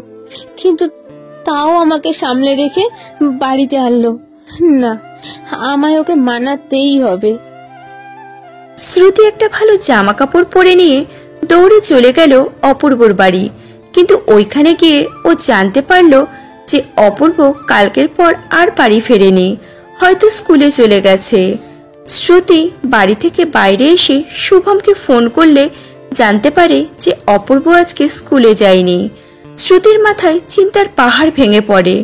কিন্তু তাও আমাকে সামলে রেখে বাড়িতে আনলো। না, আমায় ওকে মানাতেই হবে। শ্রুতি একটা ভালো জামা কাপড় পরে নিয়ে দৌড়ে চলে গেল অপূর্বর বাড়ি, কিন্তু ওইখানে গিয়ে ও জানতে পারলো যে অপূর্ব কালকের পর আর বাড়ি ফেরেনি, হয়তো স্কুলে চলে গেছে। শ্রুতি বাড়ি থেকে বাইরে এসে শুভমকে ফোন করলে জানতে পারে যে অপূর্ব আজকে স্কুলে যায়নি। শ্রুতির মাথায় চিন্তার পাহাড় ভেঙে পড়ে,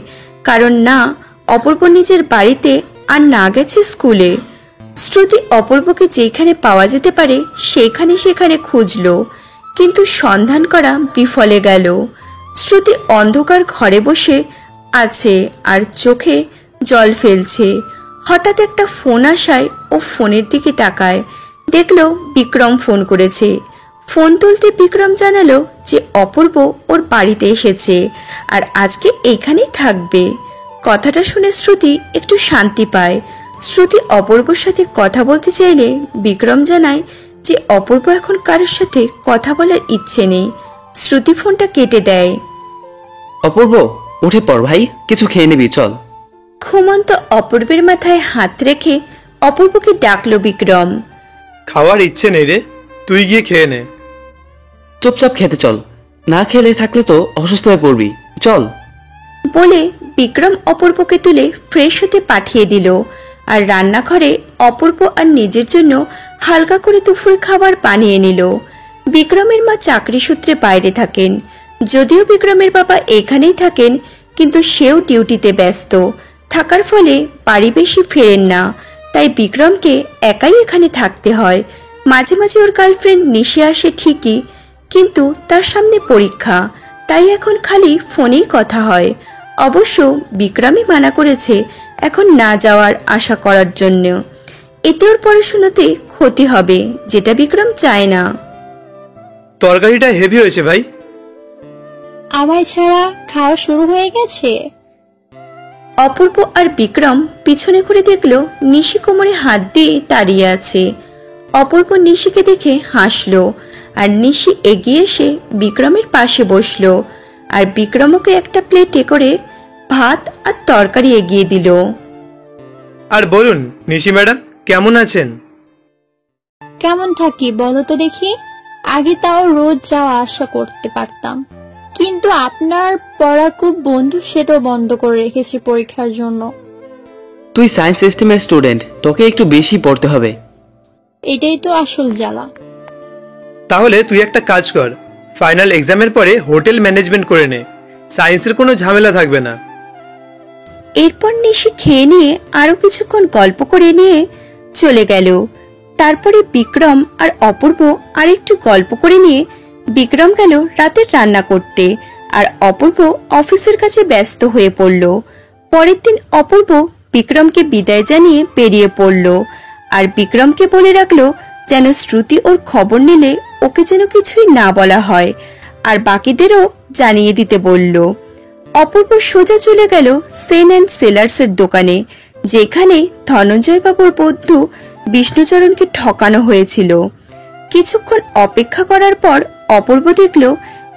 কারণ না অপূর্ব নিজের বাড়িতে আর না গেছে স্কুলে। শ্রুতি অপূর্বকে যেখানে পাওয়া যেতে পারে সেখানে খুঁজলো, কিন্তু সন্ধান করা বিফলে গেল। শ্রুতি অন্ধকার ঘরে বসে আছে আর চোখে জল ফেলছে। হঠাৎ একটা ফোন আসায় ও ফোনের দিকে তাকায়, দেখলো বিক্রম ফোন করেছে। ফোন তুলতে বিক্রম জানালো যে অপূর্ব ওর বাড়িতে এসেছে আর আজকে এখানেই থাকবে। কথাটা শুনে শ্রুতি একটু শান্তি পায়। শ্রুতি অপূর্বর সাথে কথা বলতে চাইলে বিক্রম জানায় যে অপূর্ব এখন কারোর সাথে কথা বলার ইচ্ছে নেই। শ্রুতি ফোনটা কেটে দেয়। অপূর্ব, উঠে পড় ভাই, কিছু খেয়ে নিবি, চল। ঘুমন্ত অপূর্বের মাথায় হাত রেখে অপূর্বকে ডাকলো বিক্রম। খাওয়ার ইচ্ছে নেই রে, তুই গিয়ে খেয়ে নে। চুপচাপ খেতে চল, না খেলে থাকলে তো অসুস্থ হয়ে পড়বি, চল। বলে বিক্রম অপূর্বকে তুলে ফ্রেশ হতে পাঠিয়ে দিল, আর রান্নাঘরে অপূর্ব আর নিজের জন্য হালকা করে দুপুরে খাবার বানিয়ে নিল। বিক্রমের মা চাকরি সূত্রে বাইরে থাকেন, যদিও বিক্রমের বাবা এখানেই থাকেন, কিন্তু সেও ডিউটিতে ব্যস্ত থাকার ফলে বাড়ি বেশি ফেরেন না, তাই বিক্রমকে একাই এখানে থাকতে হয়। মাঝে মাঝে ওর গার্লফ্রেন্ড নিশে আসে ঠিকই, কিন্তু তার সামনে পরীক্ষা, তাই এখন খালি ফোনেই কথা হয়। অবশ্য বিক্রমই মানা করেছে এখন না যাওয়ার আশা করার জন্য, এতে ওর পড়াশোনাতে ক্ষতি হবে, যেটা বিক্রম চায় না। তরকারিটা হেভি হয়েছে ভাই। আমায় ছাড়া খাওয়া শুরু হয়ে গেছে। অপূর্ব আর বিক্রম পিছনে ঘুরে দেখলো নিশি কোমরে হাত দিয়ে দাঁড়িয়ে আছে। অপূর্ব নিশিকে দেখে হাসলো, আর নিশি এগিয়ে এসে বিক্রমের পাশে বসলো, আর বিক্রমকে একটা প্লেটে করে ভাত আর তরকারি এগিয়ে দিল। আর বলুন নিশি ম্যাডাম, কেমন আছেন? কেমন থাকি বলো তো দেখি? আগে তাও রোজ যাওয়া আসা করতে পারতাম, কিন্তু আপনার পড়া খুব বন্ধু, সেটাও বন্ধ করে রেখেছি পরীক্ষার জন্য। তুই সায়েন্স সিস্টেমের স্টুডেন্ট, তোকে একটু বেশি পড়তে হবে। এটাই তো আসল জ্বালা। তাহলে তুই একটা কাজ কর, ফাইনাল এক্সামের পরে হোটেল ম্যানেজমেন্ট করে নে, সায়েন্সের কোনো ঝামেলা থাকবে না। এরপর নিশি খেয়ে নিয়ে আরো কিছুক্ষণ গল্প করে নিয়ে চলে গেল। তারপরে বিক্রম আর অপূর্ব আরেকটু গল্প করে নিয়ে বিক্রম গেল রাতের রান্না করতে, আর অপূর্ব অফিসের কাছে ব্যস্ত হয়ে পড়ল। পরের দিন অপূর্ব বিক্রমকে বিদায় জানিয়ে বেরিয়ে পড়ল, আর বিক্রমকে বলে রাখলো যেন শ্রুতি ওর খবর নিলে ওকে যেন কিছুই না বলা হয়, আর বাকিদেরও জানিয়ে দিতে বলল। অপূর্ব সোজা চলে গেল সেন অ্যান্ড সেলার্সের দোকানে, যেখানে ধনঞ্জয় বাবুর বন্ধু বিষ্ণুচরণকে ঠকানো হয়েছিল। কিছুক্ষণ অপেক্ষা করার পর অপূর্ব দেখল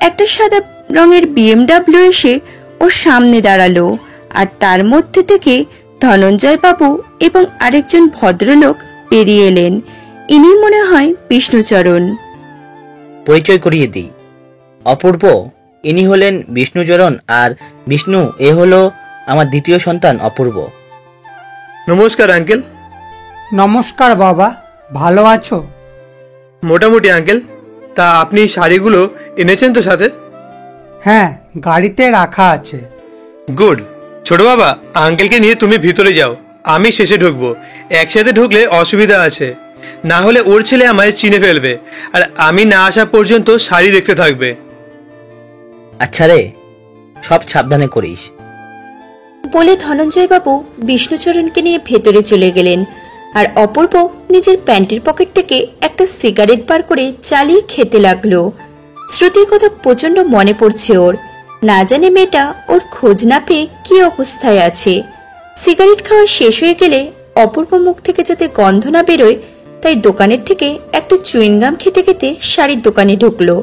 একটা সাদা রঙের BMW এসে ওর সামনে দাঁড়ালো, আর তার মধ্যে থেকে ধনঞ্জয় বাবু এবং আরেকজন ভদ্রলোক বেরিয়ে এলেন। ইনি মনে হয় বিষ্ণুচরণ। পরিচয় করিয়ে দিই, অপূর্ব ইনি হলেন বিষ্ণুচরণ, আর বিষ্ণু এ হলো আমার দ্বিতীয় সন্তান অপূর্ব। নমস্কার আঙ্কেল। নমস্কার বাবা, ভালো আছো? মোটামুটি আঙ্কেল। তা আপনি শাড়িগুলো এনেছেন তো সাথে? হ্যাঁ, গাড়িতে রাখা আছে। গুড। ছোট বাবা, আঙ্কেলকে নিয়ে তুমি ভিতরে যাও, আমি শেষে ঢুকবো। একসাথে ঢুকলে অসুবিধা আছে, না হলে ওর ছেলে আমায় চিনে ফেলবে, আর আমি না আসা পর্যন্ত শাড়ি দেখতে থাকবে। আচ্ছা রে, সব সাবধানে করিস। বলে ধনঞ্জয়বাবু বিষ্ণুচরণকে নিয়ে ভেতরে চলে গেলেন, আর অপূর্ব নিজের প্যান্টের পকেট থেকে একটা সিগারেট বার করে চালিয়ে খেতে লাগলো। শ্রুতির কথা প্রচন্ড মনে পড়ছে ওর, না জানে মেয়েটা ওর খোঁজ না পেয়ে কি অবস্থায় আছে। সিগারেট খাওয়া শেষ হয়ে গেলে অপূর্ব মুখ থেকে যাতে গন্ধ না বেরোয়, তাই দোকানের থেকে একটা চুইংগাম খেতে খেতে শাড়ির দোকানে ঢুকলো।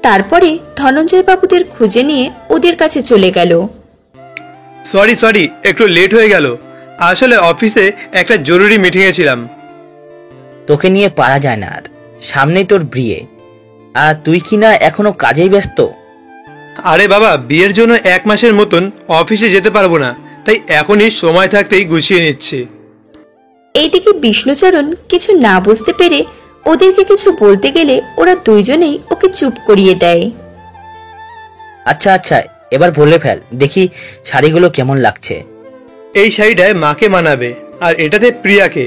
তারপরে ধনঞ্জয় বাবুদের খুঁজে নিয়ে ওদের কাছে চলে গেল। সরি, একটু লেট হয়ে গেল, আসলে অফিসে একটা জরুরি মিটিংয়ে ছিলাম। তোকে নিয়ে পারা যায় না, আর সামনেই তোর বিয়ে, আর তুই কি না এখনো কাজেই ব্যস্ত? আরে বাবা, বিয়ের জন্য 1 মাসের মতন অফিসে যেতে পারবো না, তাই এখনই সময় থাকতেই গুছিয়ে নিচ্ছি। এইদিকে বিষ্ণুচরণ কিছু না বুঝতে পেরে ওদেরকে কিছু বলতে গেলে ওরা দুইজনেই ওকে চুপ করিয়ে দেয়। আচ্ছা, এবার বলে ফেল দেখি শাড়িগুলো কেমন লাগছে। এই শাড়িটায় মাকে মানাবে, আর এটাতে প্রিয়াকে,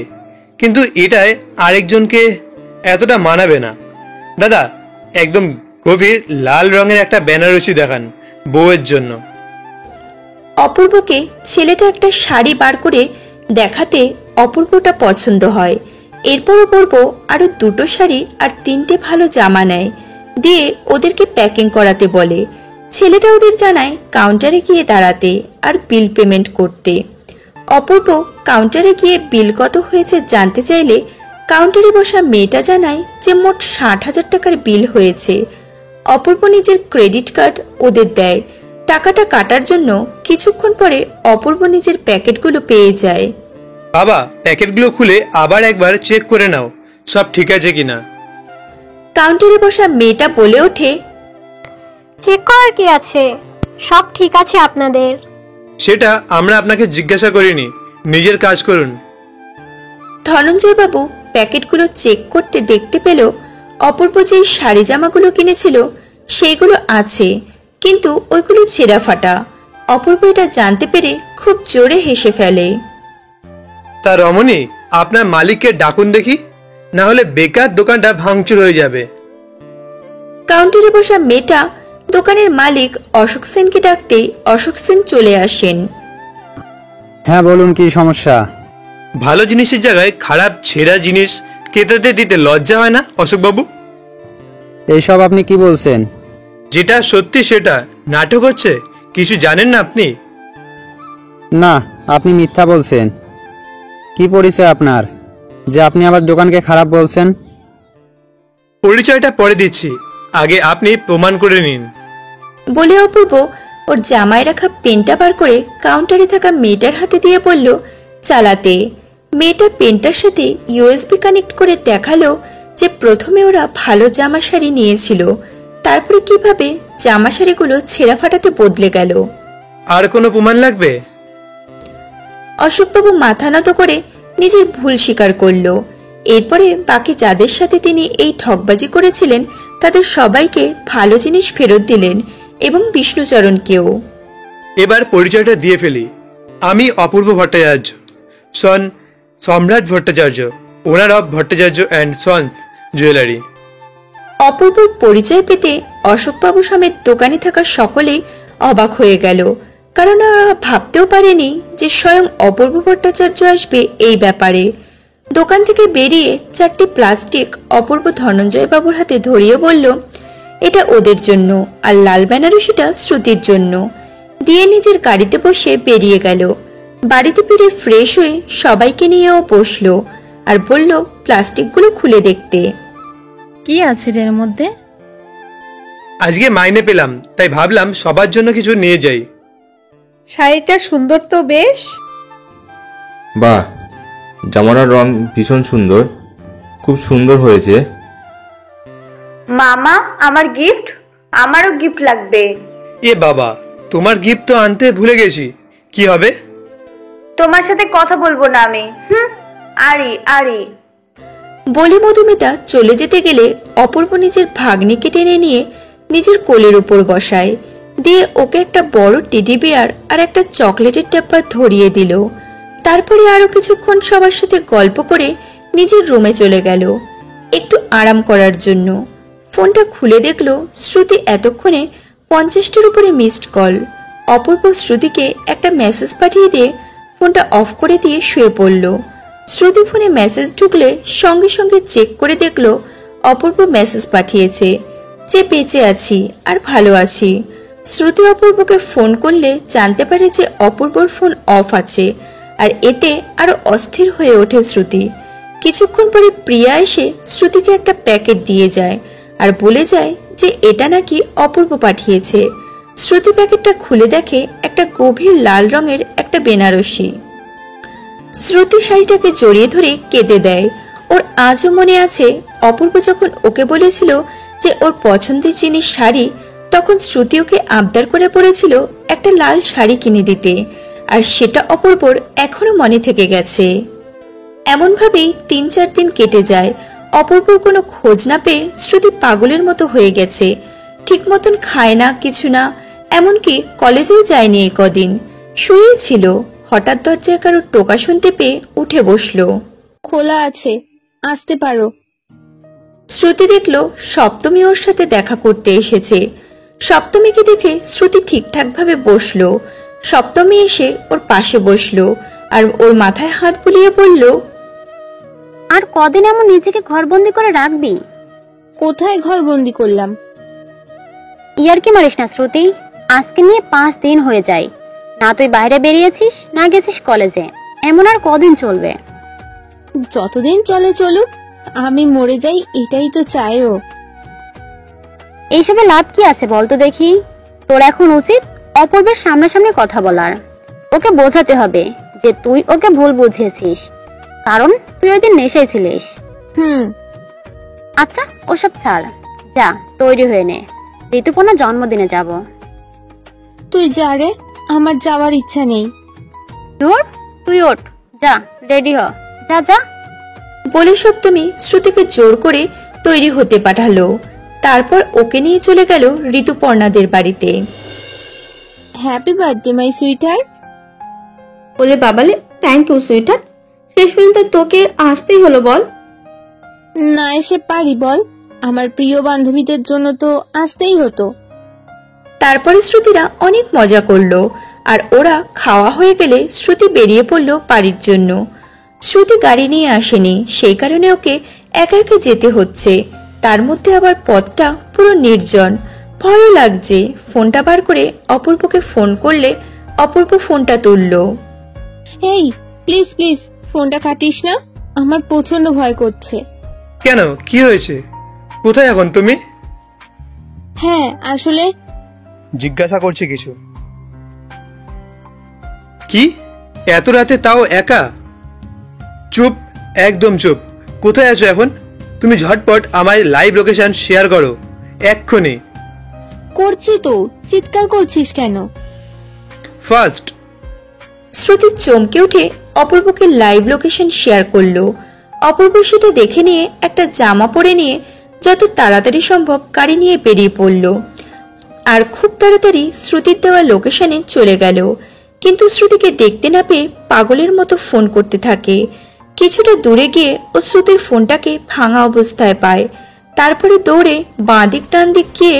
কিন্তু এটায় আরেকজনকে এতটা মানাবে না। দাদা, একদম গভীর লাল রঙের একটা বেনারসি দেখান বউয়ের জন্য। অপূর্বকে ছেলেটা একটা শাড়ি বার করে দেখাতে অপূর্বটা পছন্দ হয়। এরপর অপূর্ব আরো 2টো শাড়ি আর 3টে ভালো জামা নেয়, দিয়ে ওদেরকে প্যাকিং করাতে বলে। ছেলেটা ওদের জানায় কাউন্টারে গিয়ে দাঁড়াতে আর বিল পেমেন্ট করতে। অপূর্ব কাউন্টারে গিয়ে বিল কত হয়েছে জানতে চাইলে কাউন্টারে বসা মেয়েটা জানায় যে মোট 60,000 টাকার বিল হয়েছে। অপূর্ব নিজের ক্রেডিট কার্ড ওদের দেয়। টাকাটা কাটার জন্য কিছুক্ষণ পরে অপূর্ব নিজের প্যাকেটগুলো পেয়ে যায়। বাবা, প্যাকেটগুলো খুলে আবার একবার চেক করে নাও সব ঠিক আছে কিনা। কাউন্টারে বসা মেয়েটা বলে ওঠে, চেক করার কি আছে, সব ঠিক আছে আপনাদের। সেটা আমরা আপনাকে জিজ্ঞাসা করিনি, নিজের কাজ করুন। ধনঞ্জয় বাবু প্যাকেটগুলো চেক করতে দেখতে পেল অপূর্ব যেই শাড়ি জামাগুলো কিনেছিল সেইগুলো আছে, কিন্তু ওইগুলো ছেঁড়া ফাটা। অপূর্ব এটা জানতে পেরে খুব জোরে হেসে ফেলে। তা রমণী, আপনার মালিককে ডাকুন দেখি, না হলে বেকার দোকানটা ভাঙচুর হয়ে যাবে। কাউন্টারে বসা মেয়েটা দোকানের মালিক অশোক সেনকে ডাকতেই অশোক সেন চলে আসেন। হ্যাঁ বলুন, কি সমস্যা? ভালো জিনিসের জায়গায় খারাপ ছেঁড়া জিনিস ক্রেতাদের দিতে লজ্জা হয় না অশোকবাবু? এইসব আপনি কি বলছেন? যেটা সত্যি সেটা, নাটক হচ্ছে, কিছু জানেন না আপনি? না, আপনি মিথ্যা বলছেন। কি পরিচয় আপনার যে আপনি আমার দোকানকে খারাপ বলছেন? পরিচয়টা পরে দিচ্ছি, আগে আপনি প্রমাণ করে নিন। বলে অপূর্ব ওর জামায় রাখা পেনটা বার করে কাউন্টারে থাকা মেয়েটার হাতে দিয়ে বলল চালাতে। মেয়েটা পেনটার সাথে ইউএসবি কানেক্ট করে দেখালো যে প্রথমে ওরা ভালো জামা শাড়ি নিয়েছিল, তারপরে কিভাবে জামা শাড়িগুলো ছেঁড়া ফাটাতে বদলে গেল। আর কোনো প্রমাণ লাগবে? অশোকবাবু মাথা নত করে নিজের ভুল স্বীকার করলো। এরপরে বাকি যাদের সাথে তিনি এই ঠকবাজি করেছিলেন তাদের সবাইকে ভালো জিনিস ফেরত দিলেন এবং বিষ্ণুচরণকেও। এবার পরিচয়টা দিয়ে ফেলি। আমি অপূর্ব Bhattacharya, son Samrat Bhattacharya, owner of Bhattacharya and sons jewellery. অপূর্বর পরিচয় পেতে অশোকবাবু সমেত দোকানে থাকা সকলেই অবাক হয়ে গেল, কারণ ওরা ভাবতেও পারেনি যে স্বয়ং অপূর্ব ভট্টাচার্য আসবে এই ব্যাপারে। দোকান থেকে বেরিয়ে 4টে প্লাস্টিক অপূর্ব ধনঞ্জয় বাবুর হাতে ধরিয়ে বলল এটা ওদের জন্য, আর লাল বেনারসিটা শ্রুতির জন্য, দিয়ে নিজের গাড়িতে বসে বেরিয়ে গেল। বাড়িতে ফিরে ফ্রেশ হয়ে সবাইকে নিয়েও বসলো আর বলল প্লাস্টিকগুলো খুলে দেখতে। কি আছে এর মধ্যে? আজকে মাইনে পেলাম, তাই ভাবলাম সবার জন্য কিছু নিয়ে যাই। শাড়িটা সুন্দর তো বেশ। বাহ, জামাটার রং ভীষণ সুন্দর, খুব সুন্দর হয়েছে। মামা, আমার গিফট, আমারও গিফট লাগবে। এ বাবা, তোমার গিফট তো আনতে ভুলে গেছি, কি হবে? তোমার সাথে কথা বলবো না আমি। আরি আরি বলি মধুমিতা চলে যেতে গেলে অপূর্ব নিজের ভাগ্নিকে টেনে নিয়ে নিজের কোলের উপর বসায়, দিয়ে ওকে একটা বড় টেডি বিয়ার আর একটা চকলেটের ডাব্বা ধরিয়ে দিল। তারপরে আরো কিছুক্ষণ সবার সাথে গল্প করে নিজের রুমে চলে গেল একটু আরাম করার জন্য। ফোনটা খুলে দেখলো শ্রুতি এতক্ষণে 50টার উপরে মিসড কল। অপূর্ব শ্রুতিকে একটা মেসেজ পাঠিয়ে দিয়ে ফোনটা অফ করে দিয়ে শুয়ে পড়ল। শ্রুতি ফোনে মেসেজ ঢুকলে সঙ্গে সঙ্গে চেক করে দেখলো অপূর্ব মেসেজ পাঠিয়েছে যে বেঁচে আছি আর ভালো আছি। শ্রুতি অপূর্বকে ফোন করলে জানতে পারে যে অপূর্বর ফোন অফ আছে, আর এতে আরো অস্থির হয়ে ওঠে শ্রুতি। কিছুক্ষণ পরে প্রিয়া এসে শ্রুতিকে একটা প্যাকেট দিয়ে যায় আর বলে যায় যে এটা নাকি অপূর্ব পাঠিয়েছে। শ্রুতি প্যাকেটটা খুলে দেখে একটা গভীর লাল রঙের একটা বেনারসি। শ্রুতি শাড়িটাকে জড়িয়ে ধরে কেঁদে দেয়। ওর আজও মনে আছে অপূর্ব যখন ওকে বলেছিল যে ওর পছন্দের জিনিস শাড়ি, তখন শ্রুতি ওকে আবদার করে পড়েছিল একটা লাল শাড়ি কিনে দিতে, আর সেটা অপূর্বর এখনো মনে থেকে গেছে। এমনভাবেই 3-4 দিন কেটে যায়। অপূর্বর কোনো খোঁজ না পেয়ে শ্রুতি পাগলের মতো হয়ে গেছে। ঠিক মতন খায় না, কিছু না, এমনকি কলেজেও যায়নি এই কদিন। শুয়েই ছিল। হঠাৎ দরজায় কারো টোকা শুনতে পেয়ে উঠে বসলো। খোলা আছে, আসতে পারো। শ্রুতি দেখলো সপ্তমী ওর সাথে দেখা করতে এসেছে। সপ্তমীকে দেখে শ্রুতি ঠিকঠাক ভাবে বসলো। সপ্তমী এসে ওর পাশে বসলো আর ওর মাথায় হাত বুলিয়ে বলল, আর কদিন এমন নিজেকে ঘরবন্দি করে রাখবি? কোথায় ঘরবন্দি করলাম? ইয়ার কি মারিস না শ্রুতি, আজকে নিয়ে 5 দিন হয়ে যায়। না তুই বাইরে বেরিয়েছিস, না গেছিস কলেজে। এমন আর কদিন চলবে? যতদিন চলে চলুক, আমি মরে যাই এটাই তো চাইও। এইসবে লাভ কি আছে বলতো দেখি? তোর এখন উচিত অপূর্বের সামনাসামনি কথা বলার। ওকে বোঝাতে হবে যে তুই ওকে ভুল বুঝিয়েছিস, কারণ তুই ওই দিন নেশায় ছিলিস। আচ্ছা ওসব ছাড়, যা তৈরি হয়ে নে, ঋতুপর্ণার জন্মদিনে যাব। তুই যা রে, আমার যাওয়ার ইচ্ছা নেই। তুই ওঠ, যা রেডি হ, যা যা। বলে সপ্তমী শ্রুতিকে জোর করে তৈরি হতে পাঠালো। তারপর ওকে নিয়ে চলে গেল ঋতুপর্ণাদের বাড়িতে। Happy birthday my sweeter. বলে বাবালে থ্যাংক ইউ সুইটার। শেষ পর্যন্ত তোকে আসতেই হলো বল। না এসে পারি বল? আমার প্রিয় বান্ধবীদের জন্য তো আসতেই হতো। তারপরে শ্রুতিরা অনেক মজা করলো, আর ওরা খাওয়া হয়ে গেলে শ্রুতি বেরিয়ে পড়লো বাড়ির জন্য। শ্রুতি গাড়ি নিয়ে আসেনি, সেই কারণে ওকে একা একা যেতে হচ্ছে। তার মধ্যে আবার পথটা পুরো নির্জন, ভয়ও লাগছে। ফোনটা বার করে অপূর্বকে ফোন করলে অপূর্ব ফোনটা তুললো। এই প্লিজ প্লিজ ফোনটা কাটিস না, আমার প্রচন্ড ভয় করছে। কেন, কি হয়েছে? কোথায় এখন তুমি? হ্যাঁ আসলে জিজ্ঞাসা করছি কিছু। কি এত রাতে, তাও একা? চুপ, একদম চুপ। কোথায় আছো এখন? তুমি ঝটপট আমায় লাইভ লোকেশন শেয়ার করো এক্ষুনি। করছি তো, চিৎকার করছিস কেন? ফার্স্ট। শ্রুতি চমকে উঠে অপূর্বকে লাইভ লোকেশন শেয়ার করলো। অপূর্ব সেটা দেখে নিয়ে একটা জামা পরে নিয়ে যত তাড়াতাড়ি সম্ভব গাড়ি নিয়ে বেরিয়ে পড়লো, আর খুব তাড়াতাড়ি শ্রুতির দেওয়া লোকেশনে চলে গেল। কিন্তু শ্রুতিকে দেখতে না পেয়ে পাগলের মতো ফোন করতে থাকে। কিছুটা দূরে গিয়ে ও শ্রুতির ফোনটাকে ভাঙা অবস্থায় পায়। তারপরে দৌড়ে বাঁ দিক ডান দিক গিয়ে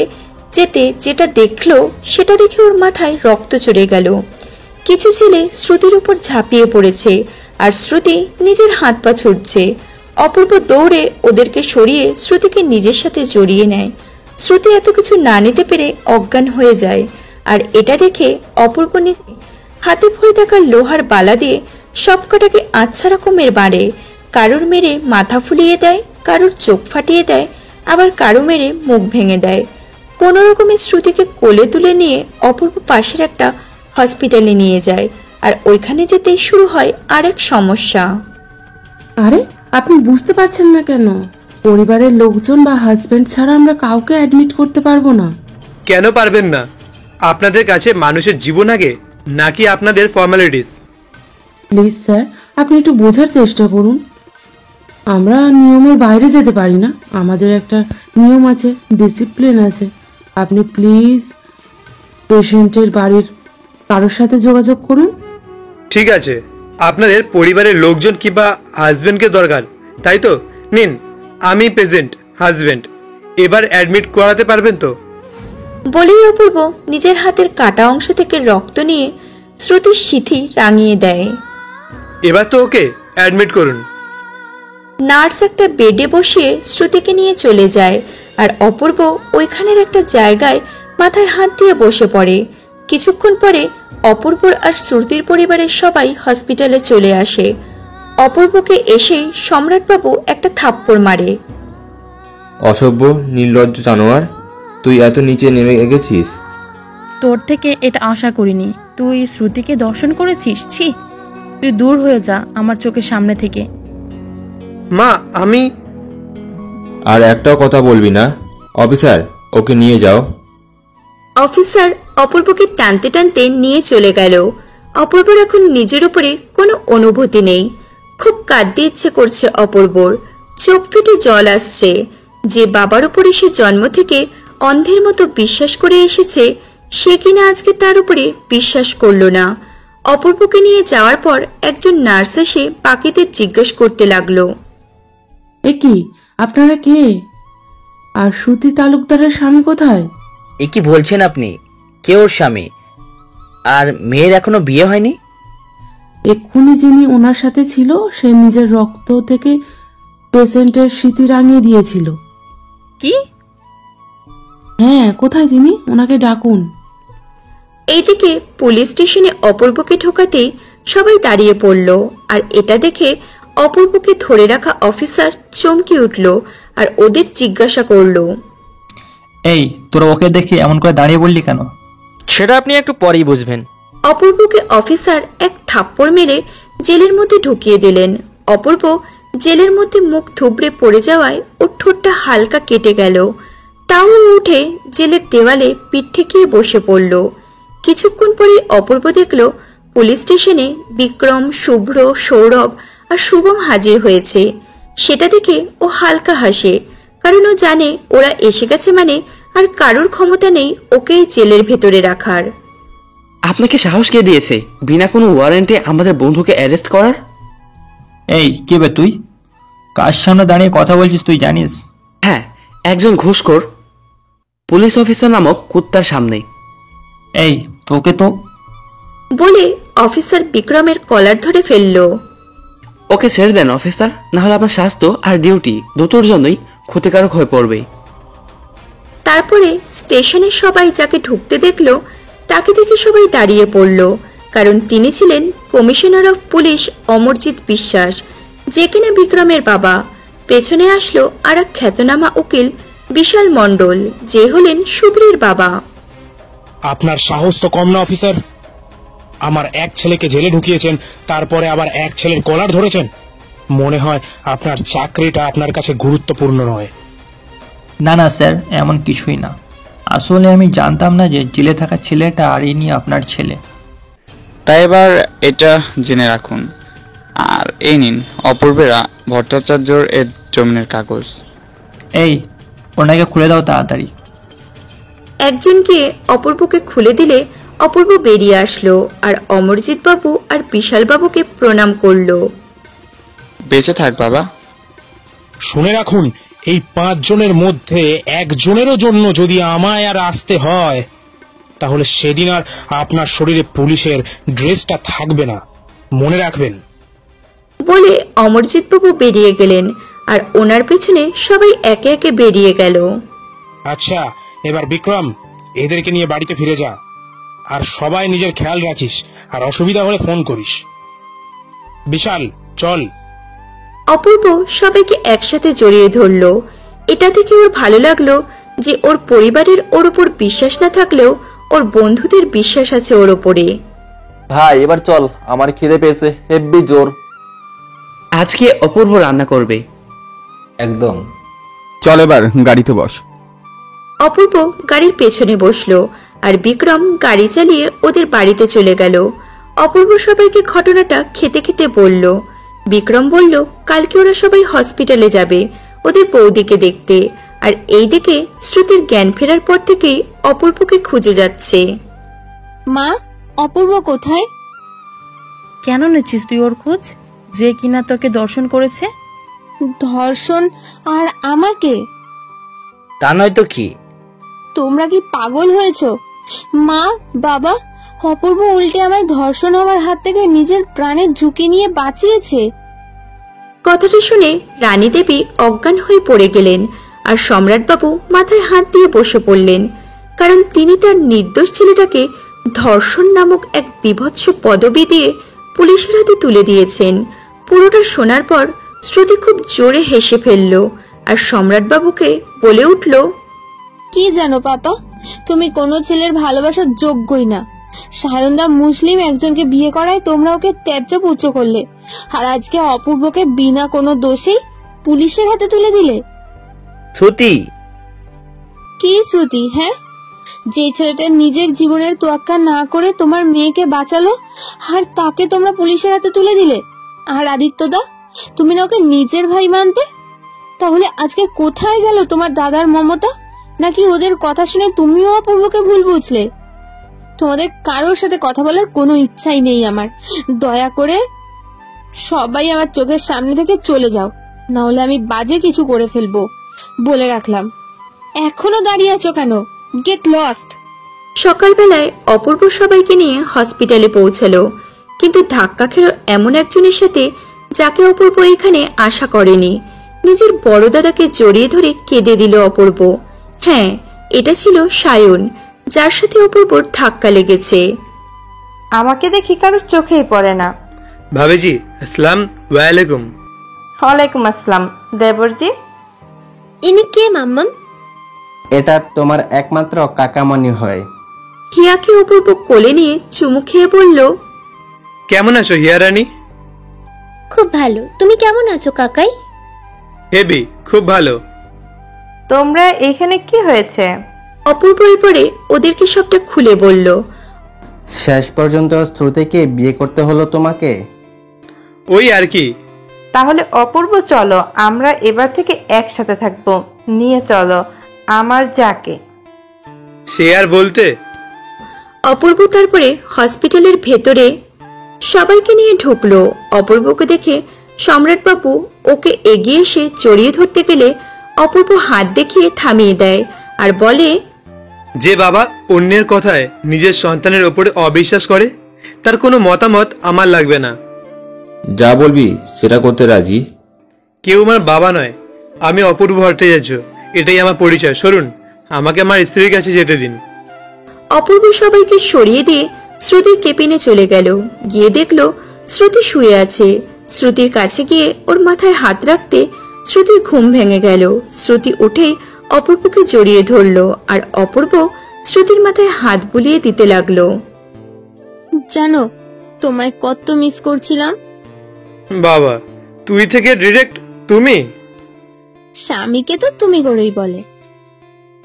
যেতে যেটা দেখলো সেটা দেখে ওর মাথায় রক্ত চড়ে গেল। কিছু ছেলে শ্রুতির উপর ঝাঁপিয়ে পড়েছে, আর শ্রুতি নিজের হাত পা ছুটছে। অপূর্ব দৌড়ে ওদেরকে সরিয়ে শ্রুতিকে নিজের সাথে জড়িয়ে নেয়। শ্রুতি এত কিছু না নিতে পেরে অজ্ঞান হয়ে যায়, আর এটা দেখে অপূর্ব নিজে হাতে ভরে থাকা লোহার বালা দিয়ে সবকটাকে আচ্ছা রকমের মারে। কারোর মেরে মাথা ফুলিয়ে দেয়, কারোর চোখ ফাটিয়ে দেয়, আবার কারো মেরে মুখ ভেঙে দেয়। কোনো রকমে শ্রুতিকে কোলে তুলে নিয়ে অপূর্ব পাশের একটা হসপিটালে নিয়ে যায়, আর ওইখানে যেতেই শুরু হয় আরেক সমস্যা। আরে আপনি বুঝতে পারছেন না কেন? পরিবারের লোকজন বা হাজবেন্ড ছাড়া আমরা কাউকে অ্যাডমিট করতে পারবো না। কেন পারবেন না? আপনাদের কাছে মানুষের জীবন আগে নাকি আপনাদের ফর্মালিটিস? প্লিজ স্যার, আপনি একটু বোঝার চেষ্টা করুন। আমরা নিয়মের বাইরে যেতে পারি না, আমাদের একটা নিয়ম আছে, ডিসিপ্লিন আছে। আপনি প্লিজ পেশেন্টের বাড়ির কারোর সাথে যোগাযোগ করুন। ঠিক আছে, আপনাদের পরিবারের লোকজন কিংবা হাজবেন্ডকে দরকার, তাই তো? নিন, আমি প্রেজেন্ট হাজবেন্ড। এবার অ্যাডমিট করাতে পারবেন তো? বলেই অপূর্ব নিজের হাতের কাটা অংশ থেকে রক্ত নিয়ে শ্রুতির সিথি রাঙিয়ে দেয়। এবার তো ওকে অ্যাডমিট করুন। নার্স একটা বেডে বসিয়ে শ্রুতিকে নিয়ে চলে যায়, আর অপূর্ব ওইখানের একটা জায়গায় মাথায় হাত দিয়ে বসে পড়ে। কিছুক্ষণ পরে অপূর্বর আর শ্রুতির পরিবারের সবাই হসপিটালে চলে আসে। অপূর্বকে এসেই সম্রাটবাবু একটা থাপ্পড় মারে। অসভ্য, নির্লজ্জ জানোয়ার, তুই এত নিচে নেমে গেছিস। তোর থেকে এটা আশা করিনি। তুই শ্রুতিকে দর্শন করেছিস? ছি, তুই দূর হয়ে যা আমার চোখের সামনে থেকে। মা, আমি আর একটাও কথা বলবি না। অফিসার, ওকে নিয়ে যাও। অফিসার অপূর্বকে টানতে টানতে নিয়ে চলে গেল। অপূর্বর এখন নিজের উপরে কোনো অনুভূতি নেই। খুব কাঁদতে ইচ্ছে করছে অপূর্বর, চোখ ফেটে জল আসছে। যে বাবার উপরে সে জন্ম থেকে অন্ধের মতো বিশ্বাস করে এসেছে, সে কিনা আজকে তার উপরে বিশ্বাস করলো না। অপূর্বকে নিয়ে যাওয়ার পর একজন নার্স এসে বাকিদের জিজ্ঞেস করতে লাগলো, এ কি, আপনারা কে? আর শ্রুতি তালুকদারের স্বামী কোথায়? এ কি বলছেন আপনি? কে ওর স্বামী? আর মেয়ের এখনো বিয়ে হয়নি? এক্ষুনি যিনি ওনার সাথে ছিল সে নিজের রক্ত থেকে পেশেন্টের স্মৃতি রাঙিয়ে দিয়েছিল। কি? হ্যাঁ, কোথায় তিনি? ওনাকে ডাকুন। এইদিকে পুলিশ স্টেশনে অপূর্বকে ঢোকাতেই সবাই দাঁড়িয়ে পড়ল, আর এটা দেখে অপূর্বকে ধরে রাখা অফিসার চমকে উঠল আর ওদের জিজ্ঞাসা করলো, এই তোরা ওকে দেখে এমন করে দাঁড়িয়ে বললি কেন? সেটা আপনি একটু পরেই বুঝবেন। অপূর্বকে অফিসার এক থাপ্পড় মেরে জেলের মধ্যে ঢুকিয়ে দিলেন। অপূর্ব জেলের মধ্যে মুখ থুবড়ে পড়ে যাওয়ায় ওর ঠোঁটটা হালকা কেটে গেল। তাও উঠে জেলের দেওয়ালে পিঠ ঠেকিয়ে বসে পড়ল। কিছুক্ষণ পরে অপূর্ব দেখল পুলিশ স্টেশনে বিক্রম, শুভ্র, সৌরভ আর শুভম হাজির হয়েছে। সেটা দেখে ও হালকা হাসে, কারণ ও জানে ওরা এসে গেছে মানে আর কারোর ক্ষমতা নেই ওকে জেলের ভেতরে রাখার। আপনাকে সাহস কে দিয়েছে বিনা কোনো ওয়ারেন্টে আমাদের বন্ধুকে অ্যারেস্ট করার? এই কে বে তুই? কার সামনে দাঁড়িয়ে কথা বলছিস তুই জানিস? হ্যাঁ, একজন ঘুষখোর পুলিশ অফিসার নামক কুত্তার সামনে। এই তোকে তো বলে অফিসার বিক্রমের কলার ধরে ফেলল। ওকে ছেড়ে দেন অফিসার, না হলে আপনার স্বাস্থ্য আর ডিউটি দুটোর জন্যই ক্ষতিকারক হয়ে পড়বে। তারপরে স্টেশনে সবাই যাকে ঢুকতে দেখলো তাকে দেখে সবাই দাঁড়িয়ে পড়ল, কারণ তিনি ছিলেন কমিশনার অফ পুলিশ অমরজিৎ বিশ্বাস, যে কিনা বিক্রমের বাবা। পেছনে আসলো আর এক খ্যাতনামা উকিল বিশাল মণ্ডল, যে হলেন শুভ্রের বাবা। আপনার সাহস তো কম না অফিসার? আমার এক ছেলেকে জেলে ঢুকিয়েছেন, তারপরে আবার এক ছেলের কলার ধরেছেন। মনে হয় আপনার চাকরিটা আপনার কাছে গুরুত্বপূর্ণ নয়। না না স্যার, এমন কিছুই না। আসলে আমি জানতাম না যে জেলে থাকা ছেলেটা আর ইনি আপনার ছেলে। তাই এবার এটা জেনে রাখুন। আর এই নিন অপূর্বেরা ভট্টাচার্যর এর জমিনের কাগজ। এই ওনাকে খুলে দাও তাড়াতাড়ি। একজনকে অপূর্বকে খুলে দিলে অপূর্ব বেরিয়ে আসলো আর অমরজিৎ বাবু আর বিশাল বাবুকে প্রণাম করলো। বেঁচে থাক বাবা। শুনে রাখুন, এই 5 জনের মধ্যে একজনেরও জন্য যদি আমায় আর আসতে হয়, তাহলে সেদিন আর আপনার শরীরে পুলিশের ড্রেসটা থাকবে না, মনে রাখবেন। বলে অমরজিৎ বাবু বেরিয়ে গেলেন আর ওনার পেছনে সবাই একে একে বেরিয়ে গেল। আচ্ছা, এবার বিক্রম, এদেরকে নিয়ে বাড়িতে ফিরে যা। আর সবাই নিজের খেয়াল রাখিস, আর অসুবিধা হলে ফোন করিস। বিশাল, চল। অপূর্ব সবাইকে একসাথে জড়িয়ে ধরল। এটা থেকে ওর ভালো লাগলো যে ওর পরিবারের ওর উপর বিশ্বাস না থাকলেও ওর বন্ধুদের বিশ্বাস আছে ওর ওপরে। ভাই এবার চল, আমার খিদে পেয়েছে হেব্বি জোর। আজকে অপূর্ব রান্না করবে। একদম। চল এবার গাড়িতে বস। অপূর্ব গাড়ির পেছনে বসলো আর বিক্রম গাড়ি চালিয়ে ওদের বাড়িতে চলে গেল। অপূর্ব সবাইকে ঘটনাটা খেতে খেতে বলল। বিক্রম বলল কালকে ওরা সবাই হসপিটালে যাবে ওদের বৌদিকে দেখতে, আর এই দিকে শ্রুতির জ্ঞান ফেরার পর থেকেই অপূর্বকে খুঁজে যাচ্ছে। মা, অপূর্ব কোথায়? কেন নিচ্ছিস তুই ওর খোঁজ, যে কিনা তোকে দর্শন করেছে? ধর্ষণ আর আমাকে? তা নয় তো কি? তোমরা কি পাগল হয়েছো? মা, বাবা, অপূর্ব উল্টে আমায় ধর্ষণ হওয়ার হাত থেকে নিজের প্রাণের ঝুঁকি নিয়ে বাঁচিয়েছে। কথাটা শুনে রানী দেবী অজ্ঞান হয়ে পড়ে গেলেন আর সম্রাটবাবু মাথায় হাত দিয়ে বসে পড়লেন, কারণ তিনি তার নির্দোষ ছেলেটাকে ধর্ষণ নামক এক বীভৎস পদবি দিয়ে পুলিশের হাতে তুলে দিয়েছেন। পুরোটা শোনার পর শ্রুতি খুব জোরে হেসে ফেলল আর সম্রাটবাবুকে বলে উঠল, কি জানো পাপা, তুমি কোনো ছেলের ভালোবাসার যোগ্যই না। সায়নদা মুসলিম একজনকে বিয়ে করায় তোমরা ওকে ত্যায্য পুত্র করলে, আর আজকে অপূর্বকে বিনা কোনো দোষেই পুলিশের হাতে তুলে দিলে। শ্রুতি, কি শ্রুতি? হ্যাঁ, যে ছেলেটা নিজের জীবনের তোয়াক্কা না করে তোমার মেয়েকে বাঁচালো, আর তাকে তোমরা পুলিশের হাতে তুলে দিলে। আর আদিত্যদা, তুমি না ওকে নিজের ভাই মানতে? তাহলে আজকে কোথায় গেল তোমার দাদার মমতা? নাকি ওদের কথা শুনে তুমিও অপূর্বকে ভুল বুঝলে? তোমাদের কারোর সাথে কথা বলার কোনো ইচ্ছাই নেই আমার। দয়া করে সবাই আমার চোখের সামনে থেকে চলে যাও, না হলে আমি বাজে কিছু করে ফেলবো, বলে রাখলাম। এখনো দাঁড়িয়ে আছো কেন? Get lost. সকালবেলায় অপূর্ব সবাইকে নিয়ে হসপিটালে পৌঁছালো, কিন্তু ধাক্কা খেলো এমন একজনের সাথে যাকে অপূর্ব এখানে আশা করেনি। নিজের বড় দাদাকে জড়িয়ে ধরে কেঁদে দিল অপূর্ব। হ্যাঁ, এটা ছিল সায়ন, যার সাথে অপূর্বর ধাক্কা লেগেছে। আমাকে দেখি কারোর চোখেই পড়ে না। ভাবিজি, আসসালাম ওয়ালাইকুম। ওয়ালাইকুম আসসালাম। দেবরজি, ইনি কে মাম্মাম? এটা তোমার একমাত্র কাকামণি হয়। হিয়াকে অপূর্ব কোলে নিয়ে চুমু খেয়ে বলল, কেমন আছো হিয়া রানী? খুব ভালো, তুমি কেমন আছো কাকাই? হেবি, খুব ভালো। তোমরা এখানে কি হয়েছে? অপূর্ব এরপরে ওদেরকে সবটা খুলে বলল। শেষ পর্যন্ত শ্রুতিকে বিয়ে করতে হলো তোমাকে? ওই আর কি। তাহলে অপূর্ব, চলো আমরা এবার থেকে একসাথে থাকবো। নিয়ে চলো আমার যাকে। সে আর বলতে। অপূর্ব তারপরে হসপিটালের ভেতরে সবাইকে নিয়ে ঢুকলো। অপূর্বকে দেখে সম্রাটবাবু ওকে এগিয়ে এসে জড়িয়ে ধরতে গেলে অপূর্ব হাত দেখিয়ে থামিয়ে দেয় আর বলে, যে বাবা অন্যের কথায় নিজের সন্তানের ওপরে অবিশ্বাস করে, তার কোনো মতামত আমার লাগবে না। যা বলবি সেটা করতে রাজি। কেউ আমার বাবা নয়, আমি অপূর্ব ভট্টাচার্য, এটাই আমার পরিচয়। সরুন, আমাকে আমার স্ত্রীর কাছে যেতে দিন। অপূর্ব সবাইকে সরিয়ে দিয়ে শ্রুতির কেবিনে চলে গেল। গিয়ে দেখলো শ্রুতি শুয়ে আছে। শ্রুতির কাছে গিয়ে ওর মাথায় হাত রাখতে শ্রুতির ঘুম ভেঙে গেল। শ্রুতি উঠেই অপূর্বকে জড়িয়ে ধরলো আর অপূর্ব শ্রুতির মাথায় হাত বুলিয়ে দিতে লাগলো। জানো, তোমায় কত মিস করছিলাম। বাবা, তুই থেকে ডিরেক্ট তুমি? স্বামীকে তো তুমি করেই বলে।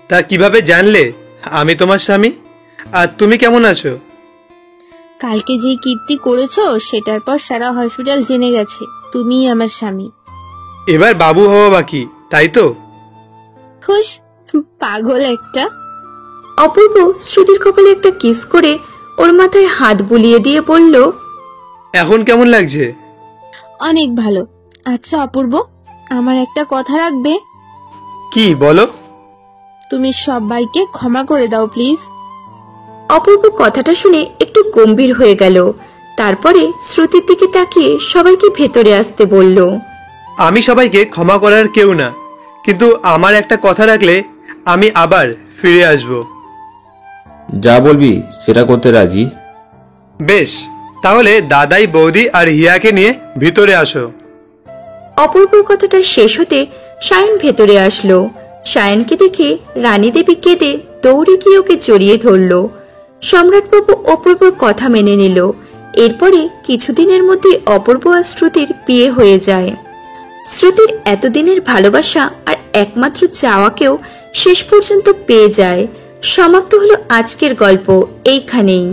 তা কিভাবে জানলে আমি তোমার স্বামী? আর তুমি কেমন আছো? কালকে যে কীর্তি করেছো সেটার পর সারা হসপিটাল জেনে গেছে তুমিই আমার স্বামী। এবার বাবু হওয়া বাকি, তাই তো? খুশ, পাগল একটা। অপূর্ব শ্রুতির কপালে একটা কিস করে ওর মাথায় হাত বুলিয়ে দিয়ে বলল, এখন কেমন লাগছে? অনেক ভালো। আচ্ছা অপূর্ব, আমার একটা কথা রাখবে? কি বলো? তুমি সবাইকে ক্ষমা করে দাও প্লিজ। অপূর্ব কথাটা শুনে একটু গম্ভীর হয়ে গেল। তারপরে শ্রুতির দিকে তাকিয়ে সবাইকে ভেতরে আসতে বলল। আমি সবাইকে ক্ষমা করার কেউ না, কিন্তু আমার একটা কথা রাখলে আমি আবার ফিরে আসব। যা বলবি সেটা করতে রাজি। বেশ, তাহলে দাদাই, বৌদি আর হিয়াকে নিয়ে ভিতরে আসো। অপূর্বর কথাটা শেষ হতে সায়ন ভেতরে আসলো। সায়নকে দেখে রানী দেবী কেঁদে দৌড়ে গিয়ে ওকে জড়িয়ে ধরল। সম্রাটবাবু অপূর্বর কথা মেনে নিল। এরপরে কিছুদিনের মধ্যে অপূর্ব আর শ্রুতির বিয়ে হয়ে যায়। শ্রুতির এতদিনের ভালোবাসা আর একমাত্র চাওয়াকেও শেষ পর্যন্ত পেয়ে যায়। সমাপ্ত হলো আজকের গল্প এইখানেই।